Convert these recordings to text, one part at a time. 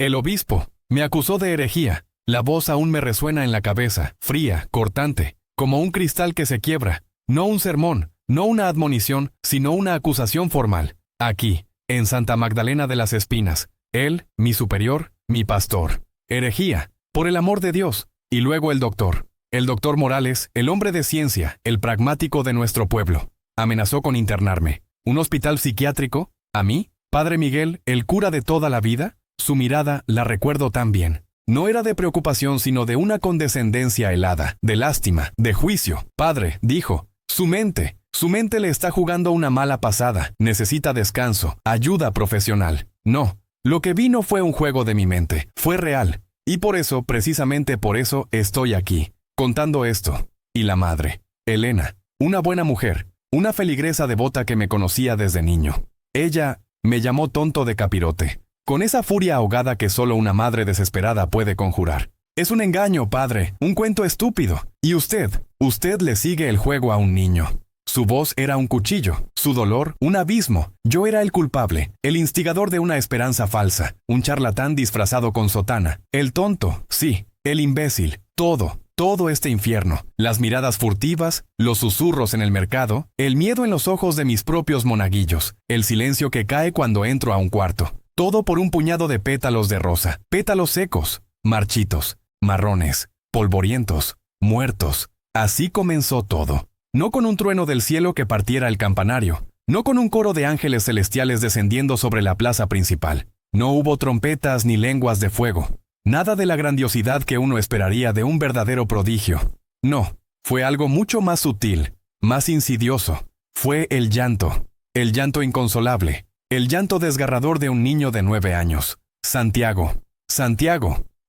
El obispo me acusó de herejía. La voz aún me resuena en la cabeza, fría, cortante, como un cristal que se quiebra. No un sermón, no una admonición, sino una acusación formal. Aquí, en Santa Magdalena de las Espinas. Él, mi superior, mi pastor. Herejía, por el amor de Dios. Y luego el doctor Morales, el hombre de ciencia, el pragmático de nuestro pueblo. Amenazó con internarme. ¿Un hospital psiquiátrico? ¿A mí? Padre Miguel, el cura de toda la vida. Su mirada la recuerdo tan bien. No era de preocupación, sino de una condescendencia helada, de lástima, de juicio. Padre, dijo, su mente le está jugando una mala pasada. Necesita descanso, ayuda profesional. No, lo que vi no fue un juego de mi mente, fue real. Y por eso, precisamente por eso, estoy aquí, contando esto. Y la madre, Elena, una buena mujer, una feligresa devota que me conocía desde niño. Ella me llamó tonto de capirote, con esa furia ahogada que solo una madre desesperada puede conjurar. Es un engaño, padre, un cuento estúpido. Y usted le sigue el juego a un niño. Su voz era un cuchillo, su dolor un abismo. Yo era el culpable, el instigador de una esperanza falsa, un charlatán disfrazado con sotana, el tonto, sí, el imbécil, todo este infierno, las miradas furtivas, los susurros en el mercado, el miedo en los ojos de mis propios monaguillos, el silencio que cae cuando entro a un cuarto, todo por un puñado de pétalos de rosa, pétalos secos, marchitos, marrones, polvorientos, muertos. Así comenzó todo. No con un trueno del cielo que partiera el campanario, no con un coro de ángeles celestiales descendiendo sobre la plaza principal. No hubo trompetas ni lenguas de fuego. Nada de la grandiosidad que uno esperaría de un verdadero prodigio. No, fue algo mucho más sutil, más insidioso. Fue el llanto inconsolable, el llanto desgarrador de un niño de 9 años. Santiago,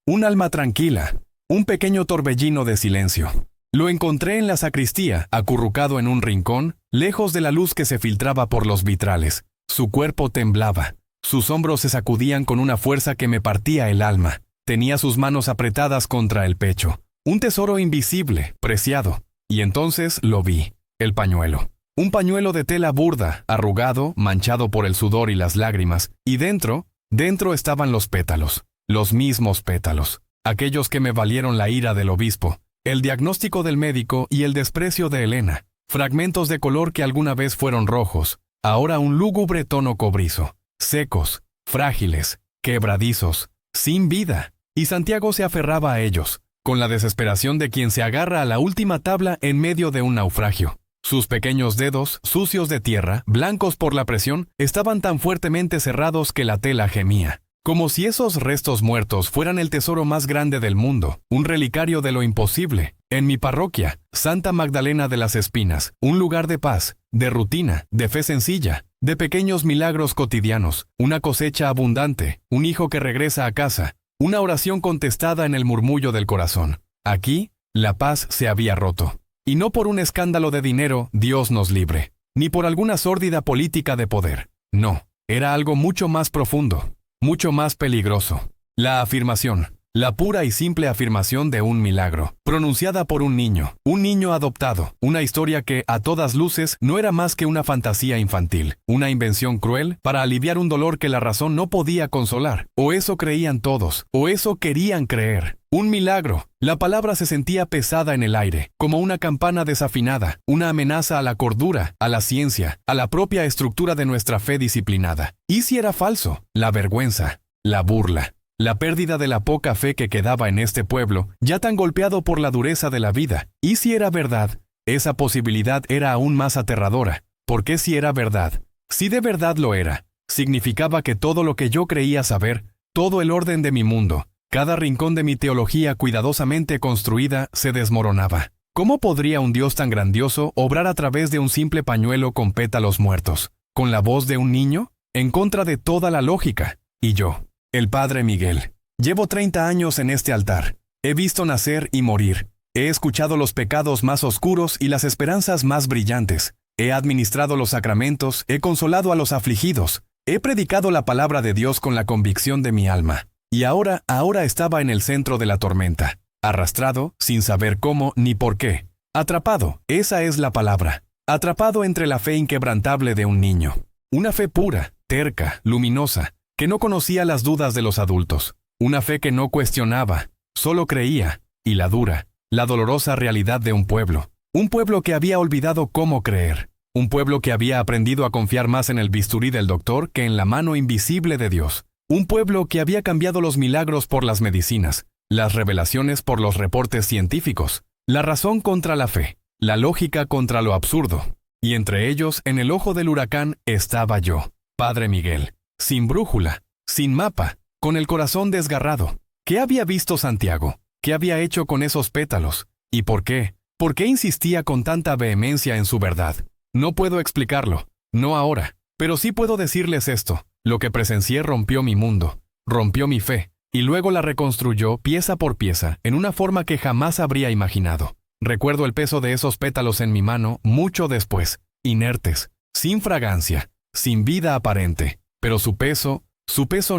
un alma tranquila, un pequeño torbellino de silencio. Lo encontré en la sacristía, acurrucado en un rincón, lejos de la luz que se filtraba por los vitrales. Su cuerpo temblaba. Sus hombros se sacudían con una fuerza que me partía el alma. Tenía sus manos apretadas contra el pecho. Un tesoro invisible, preciado. Y entonces lo vi. El pañuelo. Un pañuelo de tela burda, arrugado, manchado por el sudor y las lágrimas. Y dentro estaban los pétalos. Los mismos pétalos. Aquellos que me valieron la ira del obispo. El diagnóstico del médico y el desprecio de Elena. Fragmentos de color que alguna vez fueron rojos, ahora un lúgubre tono cobrizo. Secos, frágiles, quebradizos, sin vida. Y Santiago se aferraba a ellos, con la desesperación de quien se agarra a la última tabla en medio de un naufragio. Sus pequeños dedos, sucios de tierra, blancos por la presión, estaban tan fuertemente cerrados que la tela gemía. Como si esos restos muertos fueran el tesoro más grande del mundo, un relicario de lo imposible. En mi parroquia, Santa Magdalena de las Espinas, un lugar de paz, de rutina, de fe sencilla, de pequeños milagros cotidianos, una cosecha abundante, un hijo que regresa a casa, una oración contestada en el murmullo del corazón. Aquí, la paz se había roto. Y no por un escándalo de dinero, Dios nos libre, ni por alguna sórdida política de poder. No, era algo mucho más profundo. Mucho más peligroso. La afirmación, la pura y simple afirmación de un milagro, pronunciada por un niño adoptado, una historia que, a todas luces, no era más que una fantasía infantil, una invención cruel para aliviar un dolor que la razón no podía consolar. O eso creían todos, o eso querían creer. Un milagro. La palabra se sentía pesada en el aire, como una campana desafinada, una amenaza a la cordura, a la ciencia, a la propia estructura de nuestra fe disciplinada. ¿Y si era falso? La vergüenza, la burla, la pérdida de la poca fe que quedaba en este pueblo, ya tan golpeado por la dureza de la vida. ¿Y si era verdad? Esa posibilidad era aún más aterradora. ¿Por qué si era verdad? Si de verdad lo era, significaba que todo lo que yo creía saber, todo el orden de mi mundo, cada rincón de mi teología cuidadosamente construida se desmoronaba. ¿Cómo podría un Dios tan grandioso obrar a través de un simple pañuelo con pétalos muertos? ¿Con la voz de un niño? En contra de toda la lógica. Y yo, el Padre Miguel, llevo 30 años en este altar. He visto nacer y morir. He escuchado los pecados más oscuros y las esperanzas más brillantes. He administrado los sacramentos, he consolado a los afligidos. He predicado la palabra de Dios con la convicción de mi alma. Y ahora estaba en el centro de la tormenta, arrastrado, sin saber cómo ni por qué. Atrapado, esa es la palabra. Atrapado entre la fe inquebrantable de un niño. Una fe pura, terca, luminosa, que no conocía las dudas de los adultos. una fe que no cuestionaba, solo creía, y la dura, la dolorosa realidad de un pueblo que había olvidado cómo creer, un pueblo que había aprendido a confiar más en el bisturí del doctor que en la mano invisible de Dios, un pueblo que había cambiado los milagros por las medicinas, las revelaciones por los reportes científicos, la razón contra la fe, la lógica contra lo absurdo. Y entre ellos, en el ojo del huracán, estaba yo, Padre Miguel, sin brújula, sin mapa, con el corazón desgarrado. ¿Qué había visto Santiago? ¿Qué había hecho con esos pétalos? ¿Y por qué? ¿Por qué insistía con tanta vehemencia en su verdad? No puedo explicarlo, no ahora, pero sí puedo decirles esto. Lo que presencié rompió mi mundo, rompió mi fe, y luego la reconstruyó pieza por pieza, en una forma que jamás habría imaginado. Recuerdo el peso de esos pétalos en mi mano mucho después, inertes, sin fragancia, sin vida aparente, pero su peso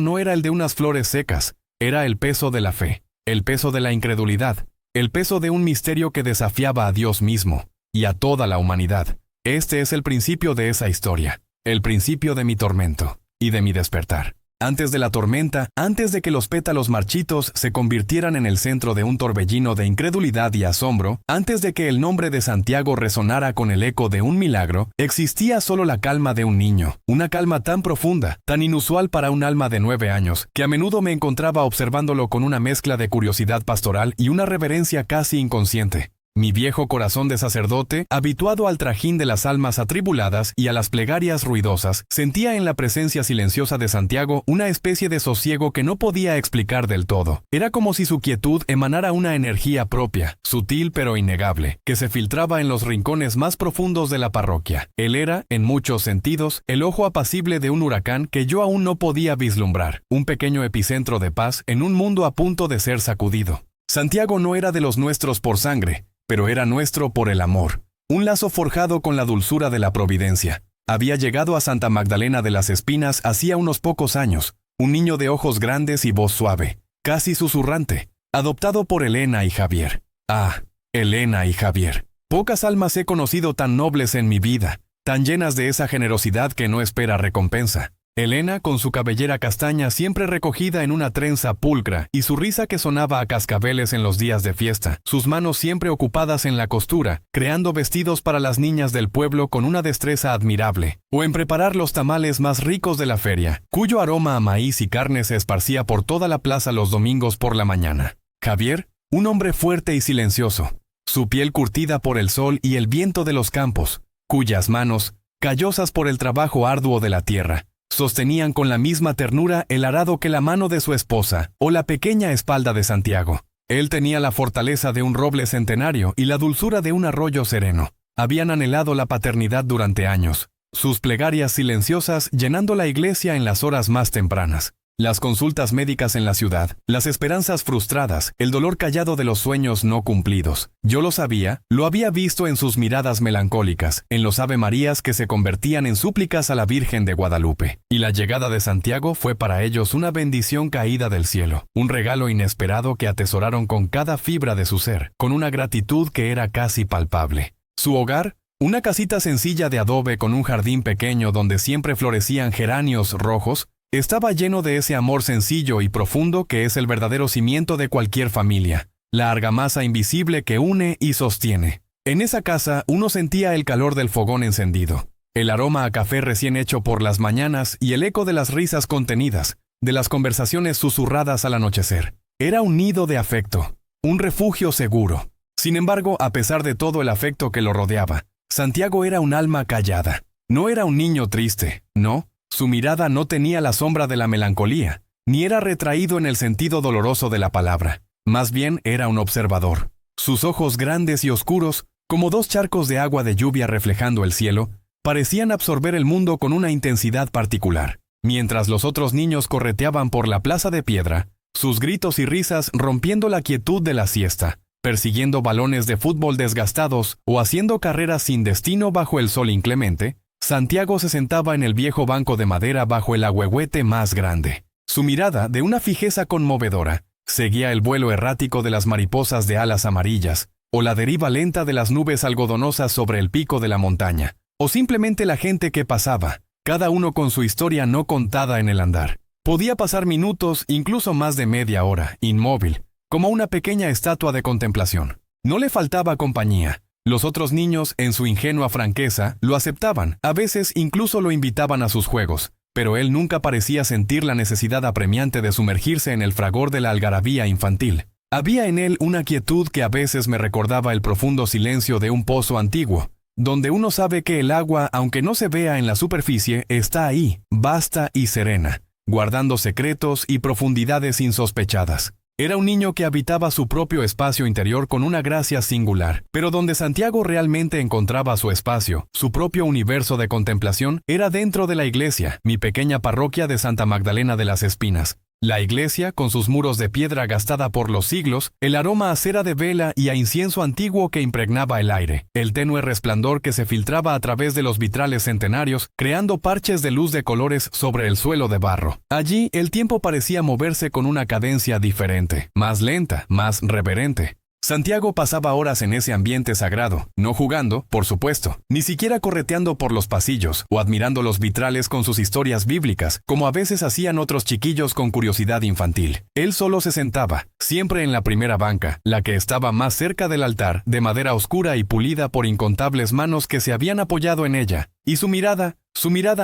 no era el de unas flores secas, era el peso de la fe, el peso de la incredulidad, el peso de un misterio que desafiaba a Dios mismo y a toda la humanidad. Este es el principio de esa historia, el principio de mi tormento y de mi despertar. Antes de la tormenta, antes de que los pétalos marchitos se convirtieran en el centro de un torbellino de incredulidad y asombro, antes de que el nombre de Santiago resonara con el eco de un milagro, existía solo la calma de un niño, una calma tan profunda, tan inusual para un alma de 9 años, que a menudo me encontraba observándolo con una mezcla de curiosidad pastoral y una reverencia casi inconsciente. Mi viejo corazón de sacerdote, habituado al trajín de las almas atribuladas y a las plegarias ruidosas, sentía en la presencia silenciosa de Santiago una especie de sosiego que no podía explicar del todo. Era como si su quietud emanara una energía propia, sutil pero innegable, que se filtraba en los rincones más profundos de la parroquia. Él era, en muchos sentidos, el ojo apacible de un huracán que yo aún no podía vislumbrar, un pequeño epicentro de paz en un mundo a punto de ser sacudido. Santiago no era de los nuestros por sangre, pero era nuestro por el amor, un lazo forjado con la dulzura de la providencia. Había llegado a Santa Magdalena de las Espinas hacía unos pocos años, un niño de ojos grandes y voz suave, casi susurrante, adoptado por Elena y Javier. Ah, Elena y Javier. Pocas almas he conocido tan nobles en mi vida, tan llenas de esa generosidad que no espera recompensa. Elena, con su cabellera castaña siempre recogida en una trenza pulcra y su risa que sonaba a cascabeles en los días de fiesta, sus manos siempre ocupadas en la costura, creando vestidos para las niñas del pueblo con una destreza admirable, o en preparar los tamales más ricos de la feria, cuyo aroma a maíz y carne se esparcía por toda la plaza los domingos por la mañana. Javier, un hombre fuerte y silencioso, su piel curtida por el sol y el viento de los campos, cuyas manos, callosas por el trabajo arduo de la tierra, sostenían con la misma ternura el arado que la mano de su esposa o la pequeña espalda de Santiago. Él tenía la fortaleza de un roble centenario y la dulzura de un arroyo sereno. Habían anhelado la paternidad durante años, sus plegarias silenciosas llenando la iglesia en las horas más tempranas. Las consultas médicas en la ciudad, las esperanzas frustradas, el dolor callado de los sueños no cumplidos. Yo lo sabía, lo había visto en sus miradas melancólicas, en los Ave Marías que se convertían en súplicas a la Virgen de Guadalupe. Y la llegada de Santiago fue para ellos una bendición caída del cielo, un regalo inesperado que atesoraron con cada fibra de su ser, con una gratitud que era casi palpable. Su hogar, una casita sencilla de adobe con un jardín pequeño donde siempre florecían geranios rojos, estaba lleno de ese amor sencillo y profundo que es el verdadero cimiento de cualquier familia, la argamasa invisible que une y sostiene. En esa casa uno sentía el calor del fogón encendido, el aroma a café recién hecho por las mañanas y el eco de las risas contenidas, de las conversaciones susurradas al anochecer. Era un nido de afecto, un refugio seguro. Sin embargo, a pesar de todo el afecto que lo rodeaba, Santiago era un alma callada. No era un niño triste, no. Su mirada no tenía la sombra de la melancolía, ni era retraído en el sentido doloroso de la palabra. Más bien era un observador. Sus ojos grandes y oscuros, como dos charcos de agua de lluvia reflejando el cielo, parecían absorber el mundo con una intensidad particular. Mientras los otros niños correteaban por la plaza de piedra, sus gritos y risas rompiendo la quietud de la siesta, persiguiendo balones de fútbol desgastados o haciendo carreras sin destino bajo el sol inclemente, Santiago se sentaba en el viejo banco de madera bajo el ahuehuete más grande. Su mirada, de una fijeza conmovedora, seguía el vuelo errático de las mariposas de alas amarillas, o la deriva lenta de las nubes algodonosas sobre el pico de la montaña, o simplemente la gente que pasaba, cada uno con su historia no contada en el andar. Podía pasar minutos, incluso más de media hora, inmóvil, como una pequeña estatua de contemplación. No le faltaba compañía. Los otros niños, en su ingenua franqueza, lo aceptaban, a veces incluso lo invitaban a sus juegos, pero él nunca parecía sentir la necesidad apremiante de sumergirse en el fragor de la algarabía infantil. Había en él una quietud que a veces me recordaba el profundo silencio de un pozo antiguo, donde uno sabe que el agua, aunque no se vea en la superficie, está ahí, vasta y serena, guardando secretos y profundidades insospechadas. Era un niño que habitaba su propio espacio interior con una gracia singular, pero donde Santiago realmente encontraba su espacio, su propio universo de contemplación, era dentro de la iglesia, mi pequeña parroquia de Santa Magdalena de las Espinas. La iglesia, con sus muros de piedra gastada por los siglos, el aroma a cera de vela y a incienso antiguo que impregnaba el aire, el tenue resplandor que se filtraba a través de los vitrales centenarios, creando parches de luz de colores sobre el suelo de barro. Allí, el tiempo parecía moverse con una cadencia diferente, más lenta, más reverente. Santiago pasaba horas en ese ambiente sagrado, no jugando, por supuesto, ni siquiera correteando por los pasillos o admirando los vitrales con sus historias bíblicas, como a veces hacían otros chiquillos con curiosidad infantil. Él solo se sentaba, siempre en la primera banca, la que estaba más cerca del altar, de madera oscura y pulida por incontables manos que se habían apoyado en ella, y su mirada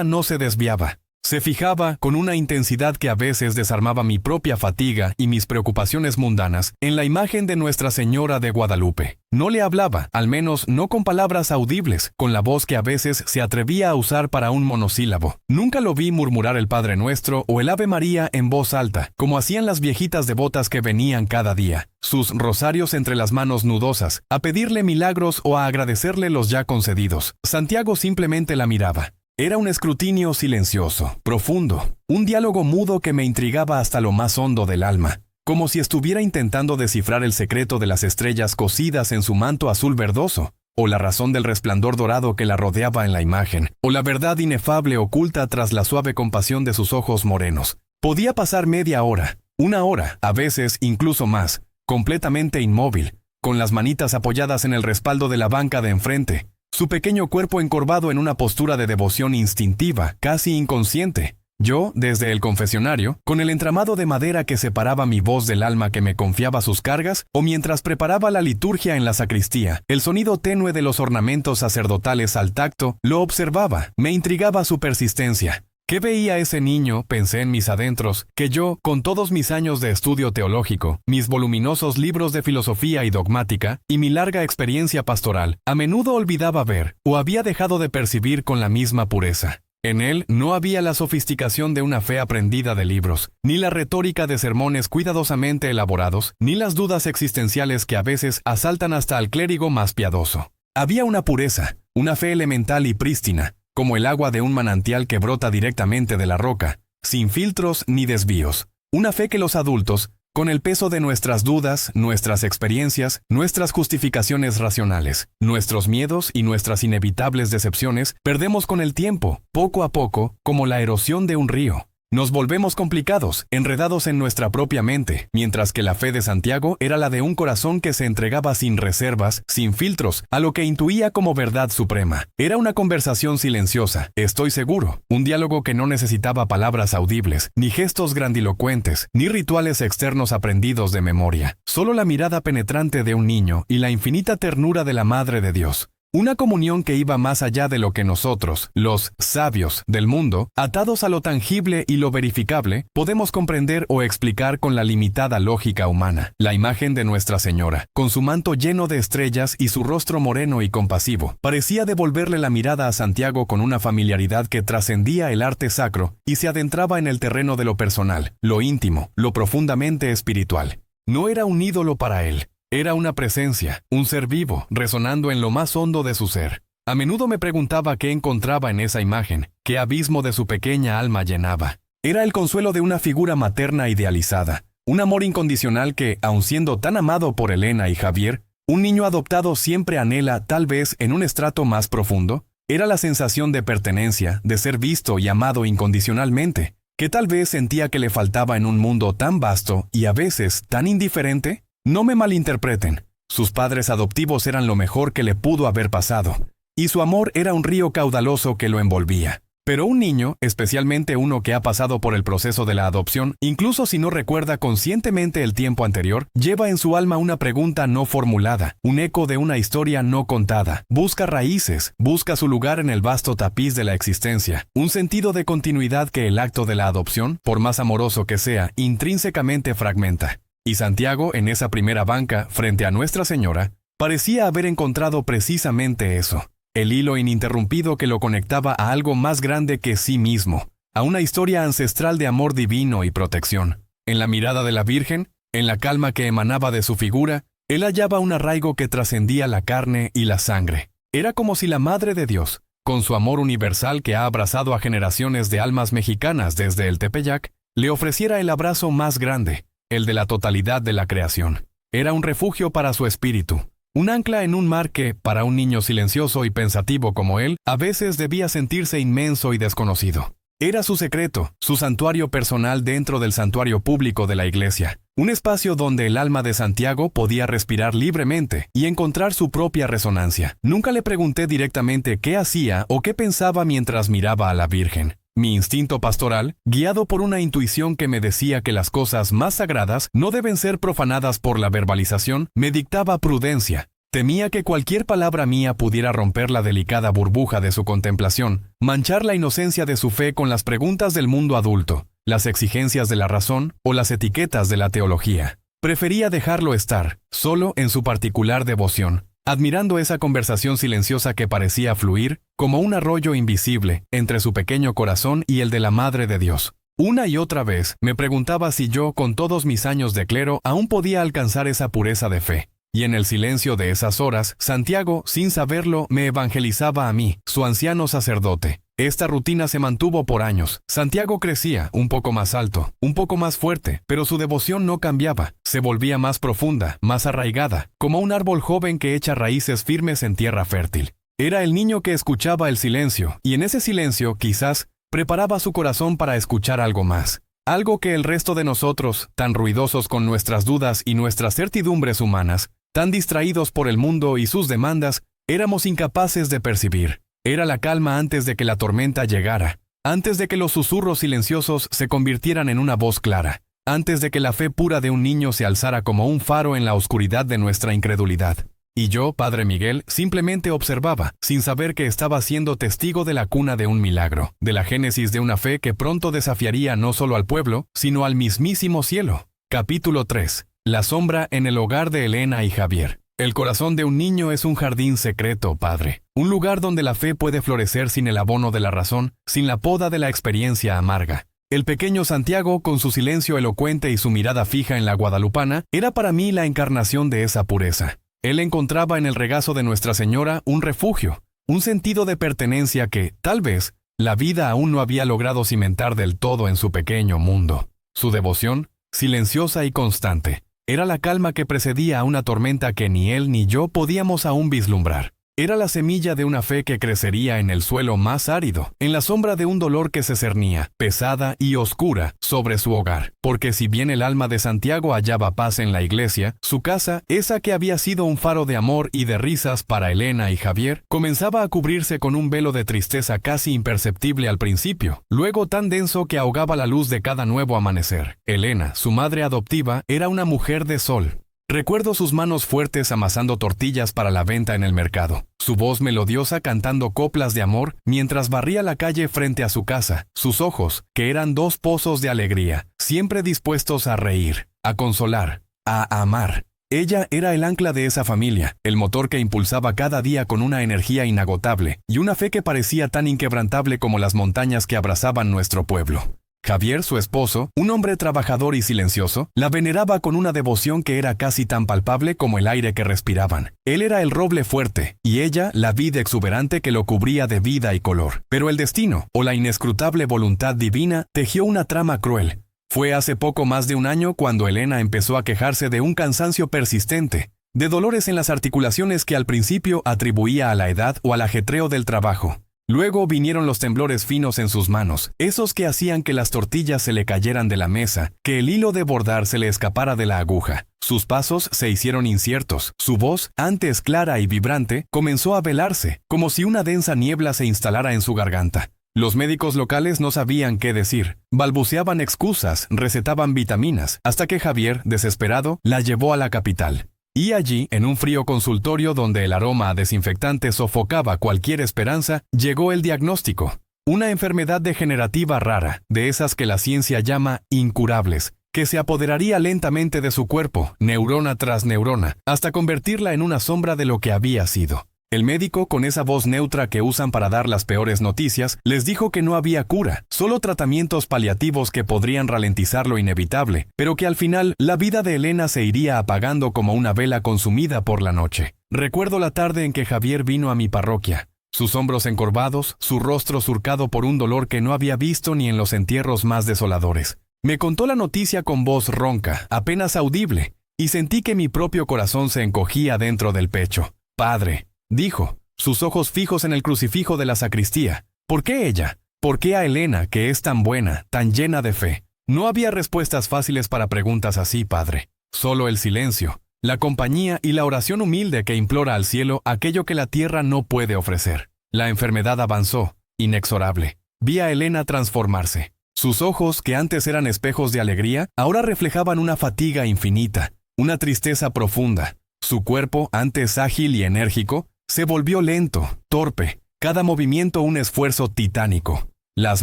no se desviaba. Se fijaba, con una intensidad que a veces desarmaba mi propia fatiga y mis preocupaciones mundanas, en la imagen de Nuestra Señora de Guadalupe. No le hablaba, al menos no con palabras audibles, con la voz que a veces se atrevía a usar para un monosílabo. Nunca lo vi murmurar el Padre Nuestro o el Ave María en voz alta, como hacían las viejitas devotas que venían cada día, sus rosarios entre las manos nudosas, a pedirle milagros o a agradecerle los ya concedidos. Santiago simplemente la miraba. Era un escrutinio silencioso, profundo, un diálogo mudo que me intrigaba hasta lo más hondo del alma, como si estuviera intentando descifrar el secreto de las estrellas cosidas en su manto azul verdoso, o la razón del resplandor dorado que la rodeaba en la imagen, o la verdad inefable oculta tras la suave compasión de sus ojos morenos. Podía pasar media hora, una hora, a veces incluso más, completamente inmóvil, con las manitas apoyadas en el respaldo de la banca de enfrente, su pequeño cuerpo encorvado en una postura de devoción instintiva, casi inconsciente. Yo, desde el confesionario, con el entramado de madera que separaba mi voz del alma que me confiaba sus cargas, o mientras preparaba la liturgia en la sacristía, el sonido tenue de los ornamentos sacerdotales al tacto, lo observaba, me intrigaba su persistencia. ¿Qué veía ese niño, pensé en mis adentros, que yo, con todos mis años de estudio teológico, mis voluminosos libros de filosofía y dogmática, y mi larga experiencia pastoral, a menudo olvidaba ver, o había dejado de percibir con la misma pureza? En él no había la sofisticación de una fe aprendida de libros, ni la retórica de sermones cuidadosamente elaborados, ni las dudas existenciales que a veces asaltan hasta al clérigo más piadoso. Había una pureza, una fe elemental y prístina, como el agua de un manantial que brota directamente de la roca, sin filtros ni desvíos. Una fe que los adultos, con el peso de nuestras dudas, nuestras experiencias, nuestras justificaciones racionales, nuestros miedos y nuestras inevitables decepciones, perdemos con el tiempo, poco a poco, como la erosión de un río. Nos volvemos complicados, enredados en nuestra propia mente, mientras que la fe de Santiago era la de un corazón que se entregaba sin reservas, sin filtros, a lo que intuía como verdad suprema. Era una conversación silenciosa, estoy seguro, un diálogo que no necesitaba palabras audibles, ni gestos grandilocuentes, ni rituales externos aprendidos de memoria. Solo la mirada penetrante de un niño y la infinita ternura de la Madre de Dios. Una comunión que iba más allá de lo que nosotros, los sabios del mundo, atados a lo tangible y lo verificable, podemos comprender o explicar con la limitada lógica humana. La imagen de Nuestra Señora, con su manto lleno de estrellas y su rostro moreno y compasivo, parecía devolverle la mirada a Santiago con una familiaridad que trascendía el arte sacro y se adentraba en el terreno de lo personal, lo íntimo, lo profundamente espiritual. No era un ídolo para él. Era una presencia, un ser vivo, resonando en lo más hondo de su ser. A menudo me preguntaba qué encontraba en esa imagen, qué abismo de su pequeña alma llenaba. Era el consuelo de una figura materna idealizada, un amor incondicional que, aun siendo tan amado por Elena y Javier, un niño adoptado siempre anhela, tal vez en un estrato más profundo. Era la sensación de pertenencia, de ser visto y amado incondicionalmente, que tal vez sentía que le faltaba en un mundo tan vasto y a veces tan indiferente. No me malinterpreten, sus padres adoptivos eran lo mejor que le pudo haber pasado, y su amor era un río caudaloso que lo envolvía. Pero un niño, especialmente uno que ha pasado por el proceso de la adopción, incluso si no recuerda conscientemente el tiempo anterior, lleva en su alma una pregunta no formulada, un eco de una historia no contada. Busca raíces, busca su lugar en el vasto tapiz de la existencia, un sentido de continuidad que el acto de la adopción, por más amoroso que sea, intrínsecamente fragmenta. Y Santiago, en esa primera banca, frente a Nuestra Señora, parecía haber encontrado precisamente eso. El hilo ininterrumpido que lo conectaba a algo más grande que sí mismo, a una historia ancestral de amor divino y protección. En la mirada de la Virgen, en la calma que emanaba de su figura, él hallaba un arraigo que trascendía la carne y la sangre. Era como si la Madre de Dios, con su amor universal que ha abrazado a generaciones de almas mexicanas desde el Tepeyac, le ofreciera el abrazo más grande, el de la totalidad de la creación. Era un refugio para su espíritu. Un ancla en un mar que, para un niño silencioso y pensativo como él, a veces debía sentirse inmenso y desconocido. Era su secreto, su santuario personal dentro del santuario público de la iglesia. Un espacio donde el alma de Santiago podía respirar libremente y encontrar su propia resonancia. Nunca le pregunté directamente qué hacía o qué pensaba mientras miraba a la Virgen. Mi instinto pastoral, guiado por una intuición que me decía que las cosas más sagradas no deben ser profanadas por la verbalización, me dictaba prudencia. Temía que cualquier palabra mía pudiera romper la delicada burbuja de su contemplación, manchar la inocencia de su fe con las preguntas del mundo adulto, las exigencias de la razón o las etiquetas de la teología. Prefería dejarlo estar, solo en su particular devoción, admirando esa conversación silenciosa que parecía fluir, como un arroyo invisible, entre su pequeño corazón y el de la Madre de Dios. Una y otra vez me preguntaba si yo, con todos mis años de clero, aún podía alcanzar esa pureza de fe. Y en el silencio de esas horas, Santiago, sin saberlo, me evangelizaba a mí, su anciano sacerdote. Esta rutina se mantuvo por años. Santiago crecía, un poco más alto, un poco más fuerte, pero su devoción no cambiaba. Se volvía más profunda, más arraigada, como un árbol joven que echa raíces firmes en tierra fértil. Era el niño que escuchaba el silencio, y en ese silencio, quizás, preparaba su corazón para escuchar algo más. Algo que el resto de nosotros, tan ruidosos con nuestras dudas y nuestras certidumbres humanas, tan distraídos por el mundo y sus demandas, éramos incapaces de percibir. Era la calma antes de que la tormenta llegara, antes de que los susurros silenciosos se convirtieran en una voz clara, antes de que la fe pura de un niño se alzara como un faro en la oscuridad de nuestra incredulidad. Y yo, Padre Miguel, simplemente observaba, sin saber que estaba siendo testigo de la cuna de un milagro, de la génesis de una fe que pronto desafiaría no solo al pueblo, sino al mismísimo cielo. Capítulo 3. La sombra en el hogar de Elena y Javier. El corazón de un niño es un jardín secreto, Padre. Un lugar donde la fe puede florecer sin el abono de la razón, sin la poda de la experiencia amarga. El pequeño Santiago, con su silencio elocuente y su mirada fija en la guadalupana, era para mí la encarnación de esa pureza. Él encontraba en el regazo de Nuestra Señora un refugio, un sentido de pertenencia que, tal vez, la vida aún no había logrado cimentar del todo en su pequeño mundo. Su devoción, silenciosa y constante, era la calma que precedía a una tormenta que ni él ni yo podíamos aún vislumbrar. Era la semilla de una fe que crecería en el suelo más árido, en la sombra de un dolor que se cernía, pesada y oscura, sobre su hogar. Porque si bien el alma de Santiago hallaba paz en la iglesia, su casa, esa que había sido un faro de amor y de risas para Elena y Javier, comenzaba a cubrirse con un velo de tristeza casi imperceptible al principio, luego tan denso que ahogaba la luz de cada nuevo amanecer. Elena, su madre adoptiva, era una mujer de sol. Recuerdo sus manos fuertes amasando tortillas para la venta en el mercado, su voz melodiosa cantando coplas de amor mientras barría la calle frente a su casa, sus ojos, que eran dos pozos de alegría, siempre dispuestos a reír, a consolar, a amar. Ella era el ancla de esa familia, el motor que impulsaba cada día con una energía inagotable y una fe que parecía tan inquebrantable como las montañas que abrazaban nuestro pueblo. Javier, su esposo, un hombre trabajador y silencioso, la veneraba con una devoción que era casi tan palpable como el aire que respiraban. Él era el roble fuerte, y ella la vid exuberante que lo cubría de vida y color. Pero el destino, o la inescrutable voluntad divina, tejió una trama cruel. Fue hace poco más de un año cuando Elena empezó a quejarse de un cansancio persistente, de dolores en las articulaciones que al principio atribuía a la edad o al ajetreo del trabajo. Luego vinieron los temblores finos en sus manos, esos que hacían que las tortillas se le cayeran de la mesa, que el hilo de bordar se le escapara de la aguja. Sus pasos se hicieron inciertos, su voz, antes clara y vibrante, comenzó a velarse, como si una densa niebla se instalara en su garganta. Los médicos locales no sabían qué decir. Balbuceaban excusas, recetaban vitaminas, hasta que Javier, desesperado, la llevó a la capital. Y allí, en un frío consultorio donde el aroma a desinfectante sofocaba cualquier esperanza, llegó el diagnóstico. Una enfermedad degenerativa rara, de esas que la ciencia llama incurables, que se apoderaría lentamente de su cuerpo, neurona tras neurona, hasta convertirla en una sombra de lo que había sido. El médico, con esa voz neutra que usan para dar las peores noticias, les dijo que no había cura, solo tratamientos paliativos que podrían ralentizar lo inevitable, pero que al final la vida de Elena se iría apagando como una vela consumida por la noche. Recuerdo la tarde en que Javier vino a mi parroquia. Sus hombros encorvados, su rostro surcado por un dolor que no había visto ni en los entierros más desoladores. Me contó la noticia con voz ronca, apenas audible, y sentí que mi propio corazón se encogía dentro del pecho. «Padre», dijo, sus ojos fijos en el crucifijo de la sacristía. ¿Por qué ella? ¿Por qué a Elena, que es tan buena, tan llena de fe? No había respuestas fáciles para preguntas así, padre. Solo el silencio, la compañía y la oración humilde que implora al cielo aquello que la tierra no puede ofrecer. La enfermedad avanzó, inexorable. Vi a Elena transformarse. Sus ojos, que antes eran espejos de alegría, ahora reflejaban una fatiga infinita, una tristeza profunda. Su cuerpo, antes ágil y enérgico, se volvió lento, torpe, cada movimiento un esfuerzo titánico. Las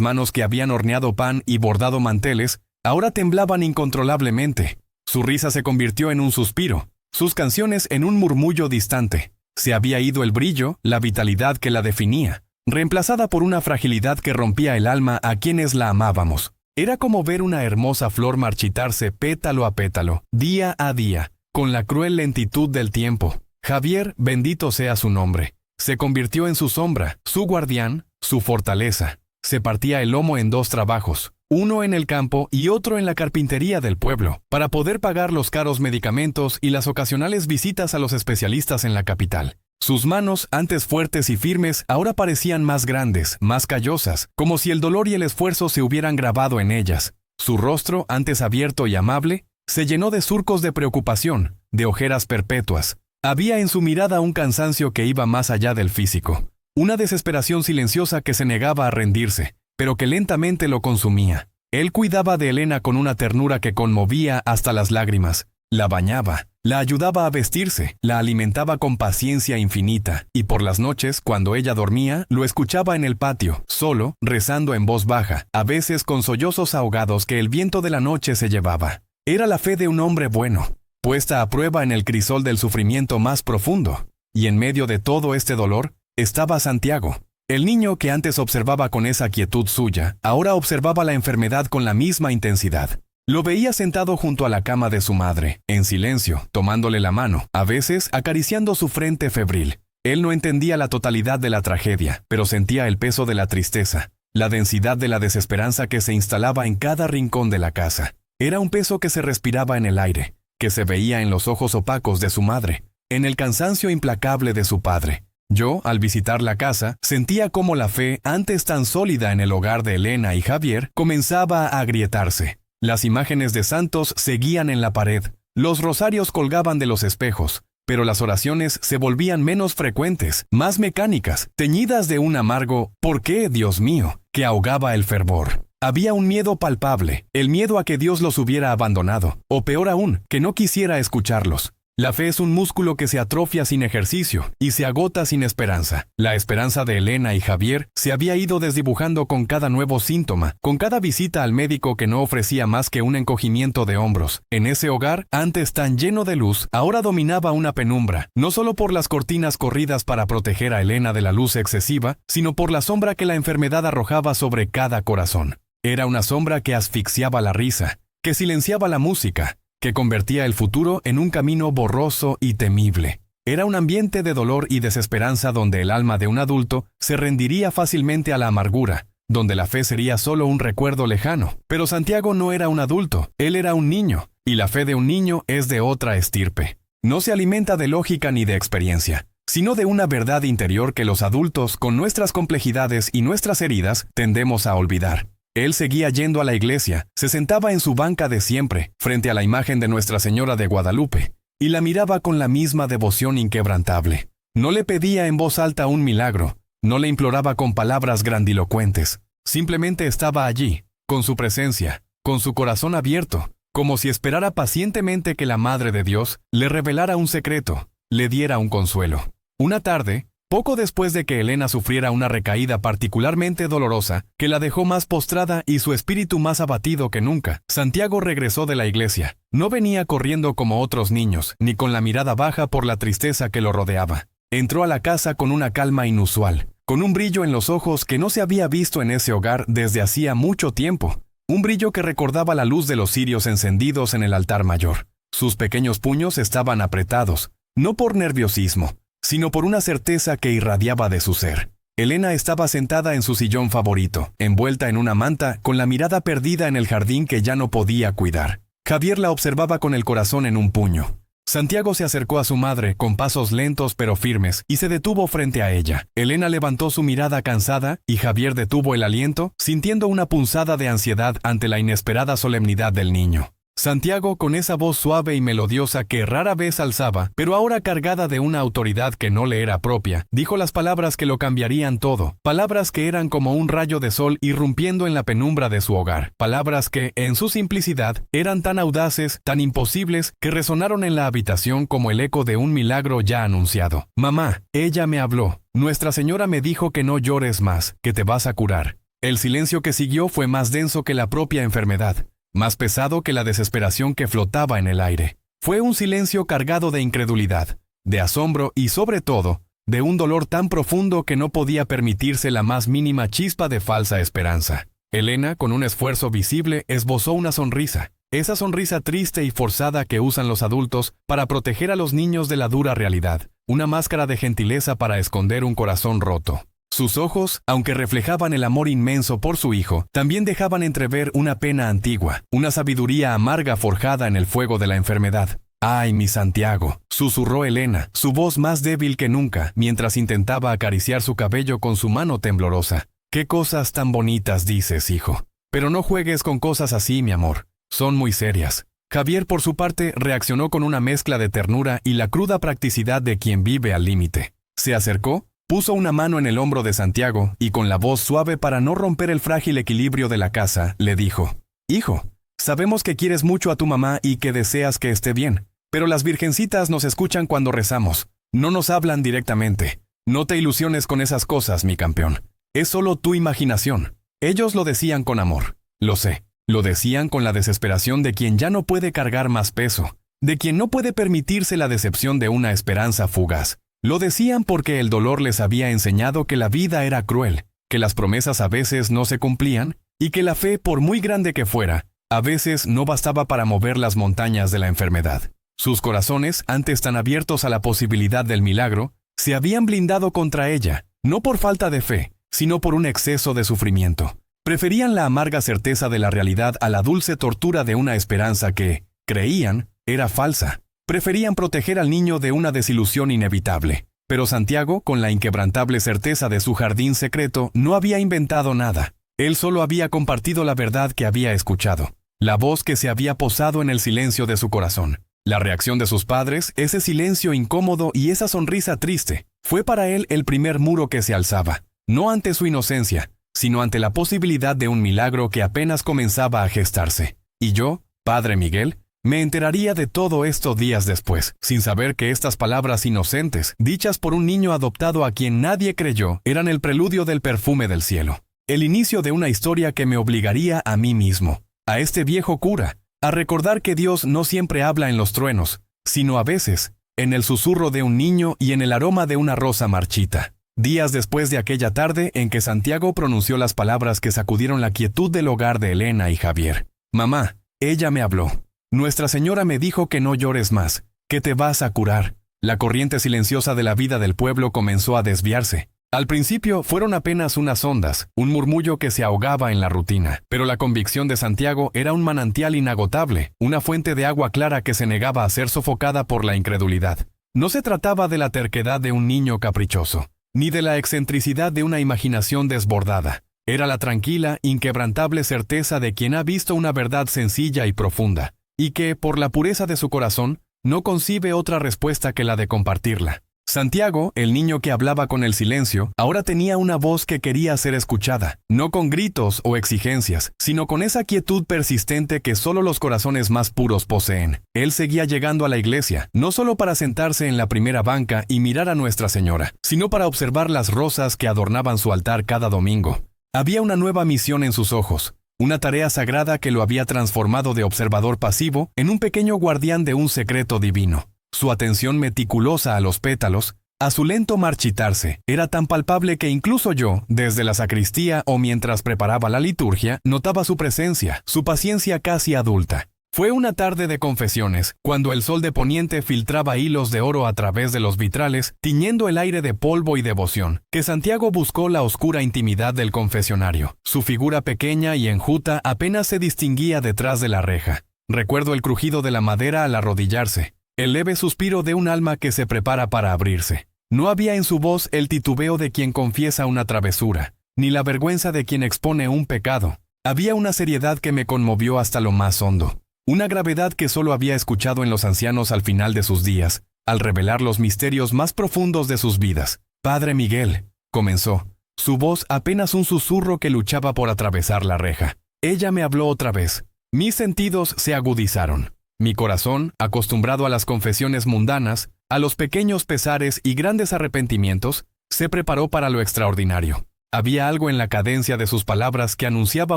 manos que habían horneado pan y bordado manteles, ahora temblaban incontrolablemente. Su risa se convirtió en un suspiro, sus canciones en un murmullo distante. Se había ido el brillo, la vitalidad que la definía, reemplazada por una fragilidad que rompía el alma a quienes la amábamos. Era como ver una hermosa flor marchitarse pétalo a pétalo, día a día, con la cruel lentitud del tiempo. Javier, bendito sea su nombre, se convirtió en su sombra, su guardián, su fortaleza. Se partía el lomo en 2 trabajos, uno en el campo y otro en la carpintería del pueblo, para poder pagar los caros medicamentos y las ocasionales visitas a los especialistas en la capital. Sus manos, antes fuertes y firmes, ahora parecían más grandes, más callosas, como si el dolor y el esfuerzo se hubieran grabado en ellas. Su rostro, antes abierto y amable, se llenó de surcos de preocupación, de ojeras perpetuas. Había en su mirada un cansancio que iba más allá del físico, una desesperación silenciosa que se negaba a rendirse, pero que lentamente lo consumía. Él cuidaba de Elena con una ternura que conmovía hasta las lágrimas. La bañaba, la ayudaba a vestirse, la alimentaba con paciencia infinita, y por las noches, cuando ella dormía, lo escuchaba en el patio, solo, rezando en voz baja, a veces con sollozos ahogados que el viento de la noche se llevaba. Era la fe de un hombre bueno, puesta a prueba en el crisol del sufrimiento más profundo. Y en medio de todo este dolor, estaba Santiago. El niño que antes observaba con esa quietud suya, ahora observaba la enfermedad con la misma intensidad. Lo veía sentado junto a la cama de su madre, en silencio, tomándole la mano, a veces acariciando su frente febril. Él no entendía la totalidad de la tragedia, pero sentía el peso de la tristeza, la densidad de la desesperanza que se instalaba en cada rincón de la casa. Era un peso que se respiraba en el aire, que se veía en los ojos opacos de su madre, en el cansancio implacable de su padre. Yo, al visitar la casa, sentía cómo la fe, antes tan sólida en el hogar de Elena y Javier, comenzaba a agrietarse. Las imágenes de santos seguían en la pared, los rosarios colgaban de los espejos, pero las oraciones se volvían menos frecuentes, más mecánicas, teñidas de un amargo «¿Por qué, Dios mío?», que ahogaba el fervor. Había un miedo palpable, el miedo a que Dios los hubiera abandonado, o peor aún, que no quisiera escucharlos. La fe es un músculo que se atrofia sin ejercicio y se agota sin esperanza. La esperanza de Elena y Javier se había ido desdibujando con cada nuevo síntoma, con cada visita al médico que no ofrecía más que un encogimiento de hombros. En ese hogar, antes tan lleno de luz, ahora dominaba una penumbra, no solo por las cortinas corridas para proteger a Elena de la luz excesiva, sino por la sombra que la enfermedad arrojaba sobre cada corazón. Era una sombra que asfixiaba la risa, que silenciaba la música, que convertía el futuro en un camino borroso y temible. Era un ambiente de dolor y desesperanza donde el alma de un adulto se rendiría fácilmente a la amargura, donde la fe sería solo un recuerdo lejano. Pero Santiago no era un adulto, él era un niño, y la fe de un niño es de otra estirpe. No se alimenta de lógica ni de experiencia, sino de una verdad interior que los adultos, con nuestras complejidades y nuestras heridas, tendemos a olvidar. Él seguía yendo a la iglesia, se sentaba en su banca de siempre, frente a la imagen de Nuestra Señora de Guadalupe, y la miraba con la misma devoción inquebrantable. No le pedía en voz alta un milagro, no le imploraba con palabras grandilocuentes, Simplemente estaba allí, con su presencia, con su corazón abierto, como si esperara pacientemente que la Madre de Dios le revelara un secreto, le diera un consuelo. Una tarde, poco después de que Elena sufriera una recaída particularmente dolorosa, que la dejó más postrada y su espíritu más abatido que nunca, Santiago regresó de la iglesia. No venía corriendo como otros niños, ni con la mirada baja por la tristeza que lo rodeaba. Entró a la casa con una calma inusual, con un brillo en los ojos que no se había visto en ese hogar desde hacía mucho tiempo, un brillo que recordaba la luz de los cirios encendidos en el altar mayor. Sus pequeños puños estaban apretados, no por nerviosismo, sino por una certeza que irradiaba de su ser. Elena estaba sentada en su sillón favorito, envuelta en una manta, con la mirada perdida en el jardín que ya no podía cuidar. Javier la observaba con el corazón en un puño. Santiago se acercó a su madre con pasos lentos pero firmes y se detuvo frente a ella. Elena levantó su mirada cansada y Javier detuvo el aliento, sintiendo una punzada de ansiedad ante la inesperada solemnidad del niño. Santiago, con esa voz suave y melodiosa que rara vez alzaba, pero ahora cargada de una autoridad que no le era propia, dijo las palabras que lo cambiarían todo, palabras que eran como un rayo de sol irrumpiendo en la penumbra de su hogar, palabras que, en su simplicidad, eran tan audaces, tan imposibles, que resonaron en la habitación como el eco de un milagro ya anunciado. «Mamá, ella me habló. Nuestra Señora me dijo que no llores más, que te vas a curar». El silencio que siguió fue más denso que la propia enfermedad, más pesado que la desesperación que flotaba en el aire. Fue un silencio cargado de incredulidad, de asombro y, sobre todo, de un dolor tan profundo que no podía permitirse la más mínima chispa de falsa esperanza. Elena, con un esfuerzo visible, esbozó una sonrisa, esa sonrisa triste y forzada que usan los adultos para proteger a los niños de la dura realidad, una máscara de gentileza para esconder un corazón roto. Sus ojos, aunque reflejaban el amor inmenso por su hijo, también dejaban entrever una pena antigua, una sabiduría amarga forjada en el fuego de la enfermedad. «Ay, mi Santiago», susurró Elena, su voz más débil que nunca, mientras intentaba acariciar su cabello con su mano temblorosa. «Qué cosas tan bonitas dices, hijo. Pero no juegues con cosas así, mi amor. Son muy serias». Javier, por su parte, reaccionó con una mezcla de ternura y la cruda practicidad de quien vive al límite. Se acercó, puso una mano en el hombro de Santiago y con la voz suave para no romper el frágil equilibrio de la casa, le dijo: «Hijo, sabemos que quieres mucho a tu mamá y que deseas que esté bien, pero las virgencitas nos escuchan cuando rezamos. No nos hablan directamente. No te ilusiones con esas cosas, mi campeón. Es solo tu imaginación». Ellos lo decían con amor. Lo sé. Lo decían con la desesperación de quien ya no puede cargar más peso, de quien no puede permitirse la decepción de una esperanza fugaz. Lo decían porque el dolor les había enseñado que la vida era cruel, que las promesas a veces no se cumplían, y que la fe, por muy grande que fuera, a veces no bastaba para mover las montañas de la enfermedad. Sus corazones, antes tan abiertos a la posibilidad del milagro, se habían blindado contra ella, no por falta de fe, sino por un exceso de sufrimiento. Preferían la amarga certeza de la realidad a la dulce tortura de una esperanza que, creían, era falsa. Preferían proteger al niño de una desilusión inevitable. Pero Santiago, con la inquebrantable certeza de su jardín secreto, no había inventado nada. Él solo había compartido la verdad que había escuchado, la voz que se había posado en el silencio de su corazón. La reacción de sus padres, ese silencio incómodo y esa sonrisa triste, fue para él el primer muro que se alzaba, no ante su inocencia, sino ante la posibilidad de un milagro que apenas comenzaba a gestarse. Y yo, Padre Miguel, me enteraría de todo esto días después, sin saber que estas palabras inocentes, dichas por un niño adoptado a quien nadie creyó, eran el preludio del perfume del cielo. El inicio de una historia que me obligaría a mí mismo, a este viejo cura, a recordar que Dios no siempre habla en los truenos, sino a veces, en el susurro de un niño y en el aroma de una rosa marchita. Días después de aquella tarde en que Santiago pronunció las palabras que sacudieron la quietud del hogar de Elena y Javier. «Mamá, ella me habló. Nuestra Señora me dijo que no llores más, que te vas a curar». La corriente silenciosa de la vida del pueblo comenzó a desviarse. Al principio fueron apenas unas ondas, un murmullo que se ahogaba en la rutina, pero la convicción de Santiago era un manantial inagotable, una fuente de agua clara que se negaba a ser sofocada por la incredulidad. No se trataba de la terquedad de un niño caprichoso, ni de la excentricidad de una imaginación desbordada. Era la tranquila, inquebrantable certeza de quien ha visto una verdad sencilla y profunda, y que, por la pureza de su corazón, no concibe otra respuesta que la de compartirla. Santiago, el niño que hablaba con el silencio, ahora tenía una voz que quería ser escuchada, no con gritos o exigencias, sino con esa quietud persistente que solo los corazones más puros poseen. Él seguía llegando a la iglesia, no solo para sentarse en la primera banca y mirar a Nuestra Señora, sino para observar las rosas que adornaban su altar cada domingo. Había una nueva misión en sus ojos, una tarea sagrada que lo había transformado de observador pasivo en un pequeño guardián de un secreto divino. Su atención meticulosa a los pétalos, a su lento marchitarse, era tan palpable que incluso yo, desde la sacristía o mientras preparaba la liturgia, notaba su presencia, su paciencia casi adulta. Fue una tarde de confesiones, cuando el sol de poniente filtraba hilos de oro a través de los vitrales, tiñendo el aire de polvo y devoción, que Santiago buscó la oscura intimidad del confesionario. Su figura pequeña y enjuta apenas se distinguía detrás de la reja. Recuerdo el crujido de la madera al arrodillarse, el leve suspiro de un alma que se prepara para abrirse. No había en su voz el titubeo de quien confiesa una travesura, ni la vergüenza de quien expone un pecado. Había una seriedad que me conmovió hasta lo más hondo. Una gravedad que solo había escuchado en los ancianos al final de sus días, al revelar los misterios más profundos de sus vidas. «Padre Miguel», comenzó, su voz apenas un susurro que luchaba por atravesar la reja. Ella me habló otra vez. Mis sentidos se agudizaron. Mi corazón, acostumbrado a las confesiones mundanas, a los pequeños pesares y grandes arrepentimientos, se preparó para lo extraordinario. Había algo en la cadencia de sus palabras que anunciaba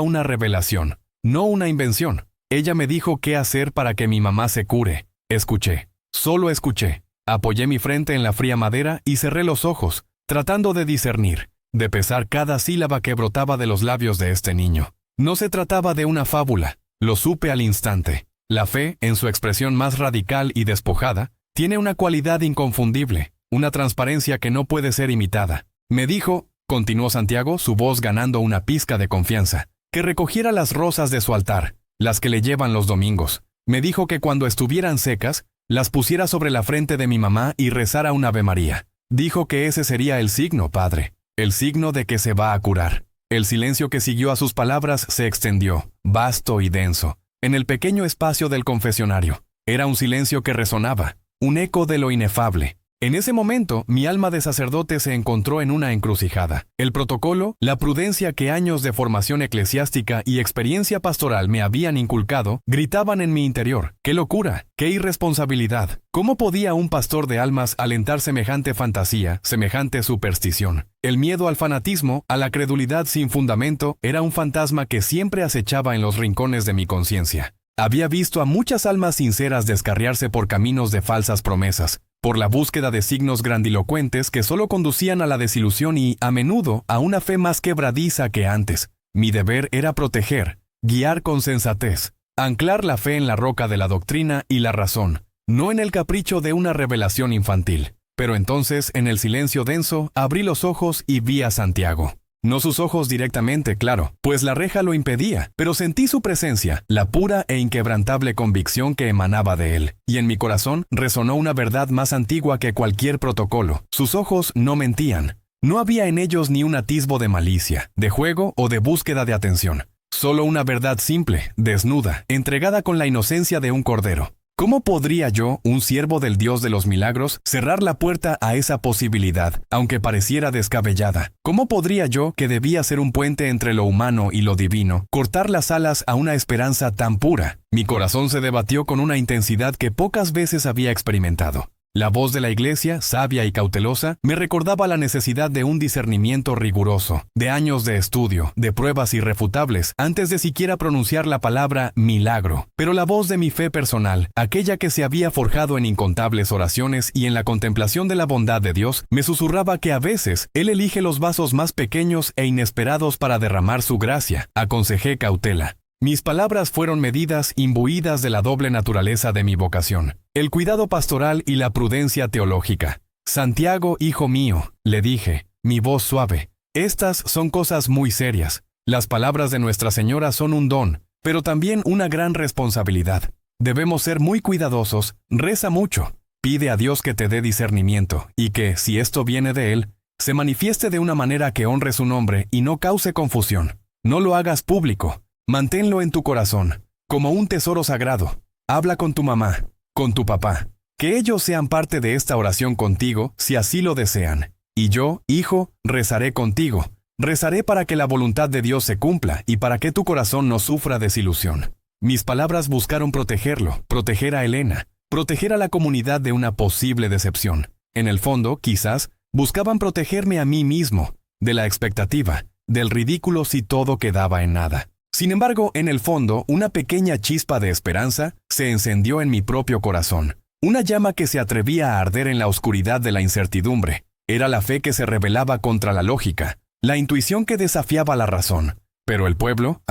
una revelación, no una invención. Ella me dijo qué hacer para que mi mamá se cure. Escuché, solo escuché. Apoyé mi frente en la fría madera y cerré los ojos, tratando de discernir, de pesar cada sílaba que brotaba de los labios de este niño. No se trataba de una fábula, lo supe al instante. La fe, en su expresión más radical y despojada, tiene una cualidad inconfundible, una transparencia que no puede ser imitada. Me dijo, continuó Santiago, su voz ganando una pizca de confianza, que recogiera las rosas de su altar, las que le llevan los domingos. Me dijo que cuando estuvieran secas, las pusiera sobre la frente de mi mamá y rezara un Ave María. Dijo que ese sería el signo, padre, el signo de que se va a curar. El silencio que siguió a sus palabras se extendió, vasto y denso, en el pequeño espacio del confesionario. Era un silencio que resonaba, un eco de lo inefable. En ese momento, mi alma de sacerdote se encontró en una encrucijada. El protocolo, la prudencia que años de formación eclesiástica y experiencia pastoral me habían inculcado, gritaban en mi interior. ¡Qué locura! ¡Qué irresponsabilidad! ¿Cómo podía un pastor de almas alentar semejante fantasía, semejante superstición? El miedo al fanatismo, a la credulidad sin fundamento, era un fantasma que siempre acechaba en los rincones de mi conciencia. Había visto a muchas almas sinceras descarriarse por caminos de falsas promesas, por la búsqueda de signos grandilocuentes que solo conducían a la desilusión y, a menudo, a una fe más quebradiza que antes. Mi deber era proteger, guiar con sensatez, anclar la fe en la roca de la doctrina y la razón, no en el capricho de una revelación infantil. Pero entonces, en el silencio denso, abrí los ojos y vi a Santiago. No sus ojos directamente, claro, pues la reja lo impedía, pero sentí su presencia, la pura e inquebrantable convicción que emanaba de él, y en mi corazón resonó una verdad más antigua que cualquier protocolo. Sus ojos no mentían. No había en ellos ni un atisbo de malicia, de juego o de búsqueda de atención. Solo una verdad simple, desnuda, entregada con la inocencia de un cordero. ¿Cómo podría yo, un siervo del Dios de los milagros, cerrar la puerta a esa posibilidad, aunque pareciera descabellada? ¿Cómo podría yo, que debía ser un puente entre lo humano y lo divino, cortar las alas a una esperanza tan pura? Mi corazón se debatió con una intensidad que pocas veces había experimentado. La voz de la iglesia, sabia y cautelosa, me recordaba la necesidad de un discernimiento riguroso, de años de estudio, de pruebas irrefutables, antes de siquiera pronunciar la palabra milagro. Pero la voz de mi fe personal, aquella que se había forjado en incontables oraciones y en la contemplación de la bondad de Dios, me susurraba que a veces Él elige los vasos más pequeños e inesperados para derramar su gracia. Aconsejé cautela. Mis palabras fueron medidas imbuidas de la doble naturaleza de mi vocación, el cuidado pastoral y la prudencia teológica. Santiago, hijo mío, le dije, mi voz suave, estas son cosas muy serias. Las palabras de Nuestra Señora son un don, pero también una gran responsabilidad. Debemos ser muy cuidadosos, reza mucho, pide a Dios que te dé discernimiento y que, si esto viene de Él, se manifieste de una manera que honre su nombre y no cause confusión. No lo hagas público. Manténlo en tu corazón, como un tesoro sagrado. Habla con tu mamá, con tu papá. Que ellos sean parte de esta oración contigo, si así lo desean. Y yo, hijo, rezaré contigo. Rezaré para que la voluntad de Dios se cumpla y para que tu corazón no sufra desilusión. Mis palabras buscaron protegerlo, proteger a Elena, proteger a la comunidad de una posible decepción. En el fondo, quizás, buscaban protegerme a mí mismo, de la expectativa, del ridículo si todo quedaba en nada. Sin embargo, en el fondo, una pequeña chispa de esperanza se encendió en mi propio corazón. Una llama que se atrevía a arder en la oscuridad de la incertidumbre. Era la fe que se rebelaba contra la lógica, la intuición que desafiaba la razón. Pero el pueblo,